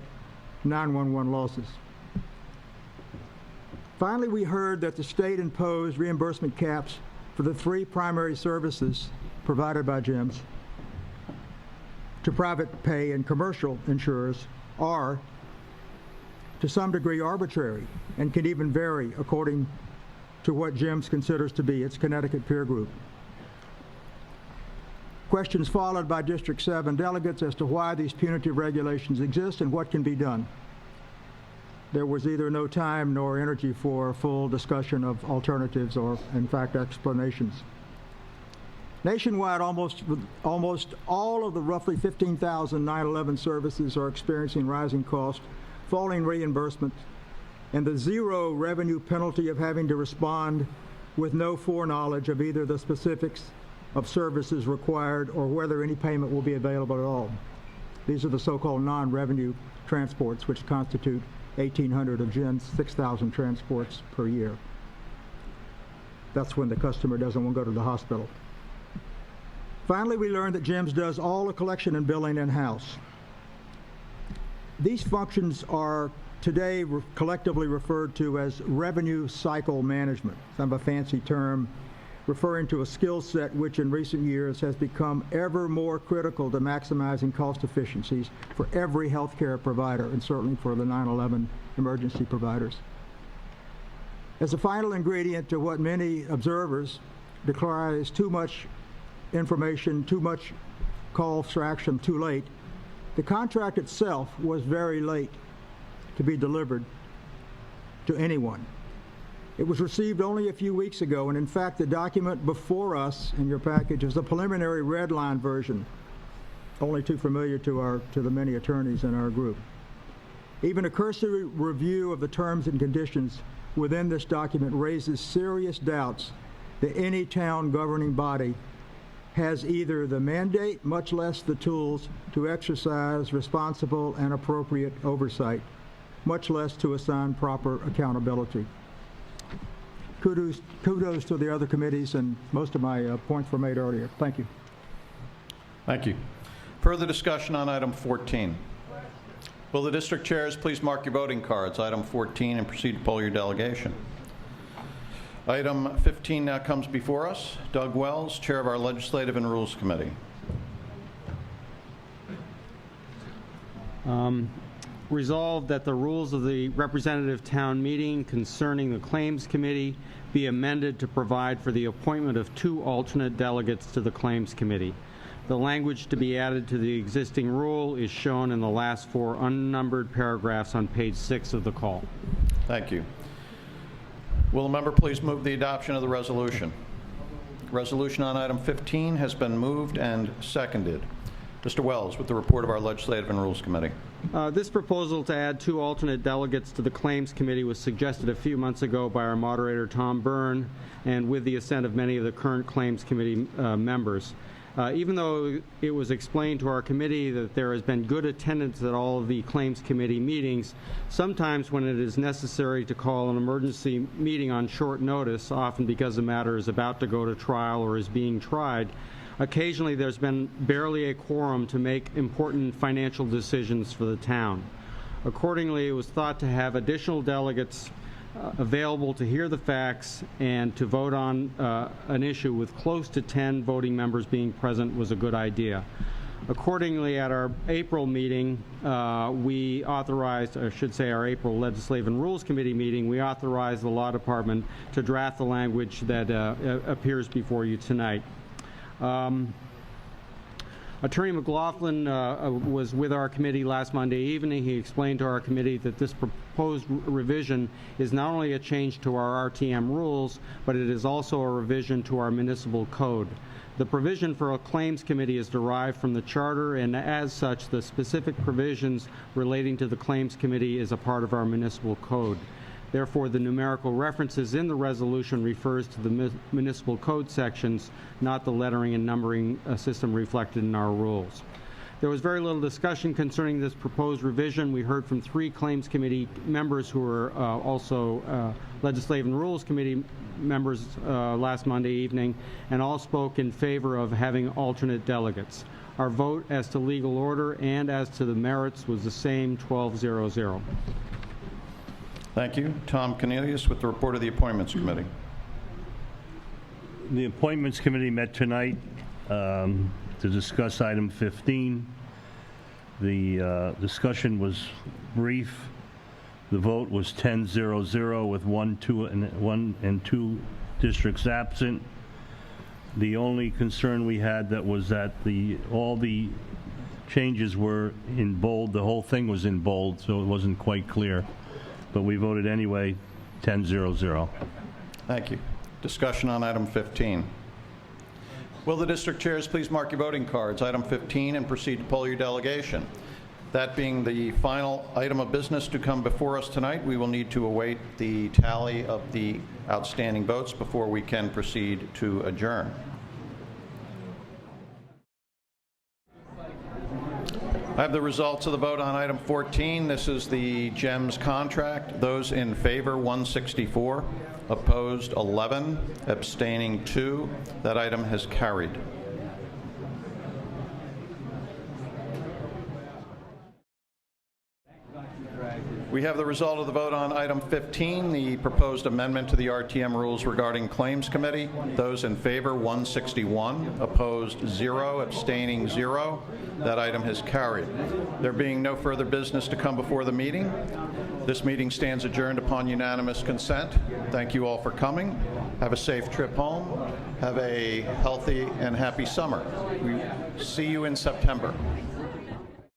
911 losses. Finally, we heard that the state imposed reimbursement caps for the three primary services provided by Jim's to private pay and commercial insurers are, to some degree, arbitrary and can even vary according to what Jim's considers to be its Connecticut peer group. Questions followed by District 7 delegates as to why these punitive regulations exist and what can be done. There was either no time nor energy for a full discussion of alternatives or, in fact, explanations. Nationwide, almost all of the roughly 15,000 9/11 services are experiencing rising costs, falling reimbursement, and the zero revenue penalty of having to respond with no foreknowledge of either the specifics of services required or whether any payment will be available at all. These are the so-called non-revenue transports, which constitute 1,800 of Jim's 6,000 transports per year. That's when the customer doesn't want to go to the hospital. Finally, we learned that Jim's does all the collection and billing in-house. These functions are today collectively referred to as revenue cycle management, kind of a fancy term referring to a skill set which in recent years has become ever more critical to maximizing cost efficiencies for every healthcare provider, and certainly for the 9/11 emergency providers. As a final ingredient to what many observers declare is too much information, too much call for action too late, the contract itself was very late to be delivered to anyone. It was received only a few weeks ago, and in fact, the document before us in your package is the preliminary red line version, only too familiar to the many attorneys in our group. Even a cursory review of the terms and conditions within this document raises serious doubts that any town governing body has either the mandate, much less the tools, to exercise responsible and appropriate oversight, much less to assign proper accountability. Kudos to the other committees, and most of my points were made earlier. Thank you. Thank you. Further discussion on item 14. Will the district chairs please mark your voting cards, item 14, and proceed to poll your delegation. Item 15 now comes before us. Doug Wells, Chair of our Legislative and Rules Committee. Resolved that the rules of the representative town meeting concerning the Claims Committee be amended to provide for the appointment of 2 alternate delegates to the Claims Committee. The language to be added to the existing rule is shown in the last 4 unnumbered paragraphs on page 6 of the call. Thank you. Will the member please move the adoption of the resolution? Resolution on item 15 has been moved and seconded. Mr. Wells, with the report of our Legislative and Rules Committee. This proposal to add 2 alternate delegates to the Claims Committee was suggested a few months ago by our moderator, Tom Byrne, and with the assent of many of the current Claims Committee members. Even though it was explained to our committee that there has been good attendance at all of the Claims Committee meetings, sometimes when it is necessary to call an emergency meeting on short notice, often because the matter is about to go to trial or is being tried, occasionally there's been barely a quorum to make important financial decisions for the town. Accordingly, it was thought to have additional delegates available to hear the facts and to vote on an issue with close to 10 voting members being present was a good idea. Accordingly, at our April meeting, we authorized, or I should say our April Legislative and Rules Committee meeting, we authorized the Law Department to draft the language that appears before you tonight. Attorney McLaughlin was with our committee last Monday evening. He explained to our committee that this proposed revision is not only a change to our RTM rules, but it is also a revision to our municipal code. The provision for a claims committee is derived from the charter, and as such, the specific provisions relating to the claims committee is a part of our municipal code. Therefore, the numerical references in the resolution refers to the municipal code sections, not the lettering and numbering system reflected in our rules. There was very little discussion concerning this proposed revision. We heard from 3 Claims Committee members who are also Legislative and Rules Committee members last Monday evening, and all spoke in favor of having alternate delegates. Our vote as to legal order and as to the merits was the same, 12-0-0. Thank you. Tom Cornelius with the report of the Appointments Committee. The Appointments Committee met tonight to discuss item 15. The discussion was brief. The vote was 10-0-0 with 1 and 2 districts absent. The only concern we had was that all the changes were in bold. The whole thing was in bold, so it wasn't quite clear. But we voted anyway, 10-0-0. Thank you. Discussion on item 15. Will the district chairs please mark your voting cards, item 15, and proceed to poll your delegation. That being the final item of business to come before us tonight, we will need to await the tally of the outstanding votes before we can proceed to adjourn. I have the results of the vote on item 14. This is the GEMS contract. Those in favor, 164. Opposed, 11. Abstaining, 2. That item has carried. We have the result of the vote on item 15, the proposed amendment to the RTM rules regarding Claims Committee. Those in favor, 161. Opposed, 0. Abstaining, 0. That item has carried. There being no further business to come before the meeting, this meeting stands adjourned upon unanimous consent. Thank you all for coming. Have a safe trip home. Have a healthy and happy summer. We see you in September.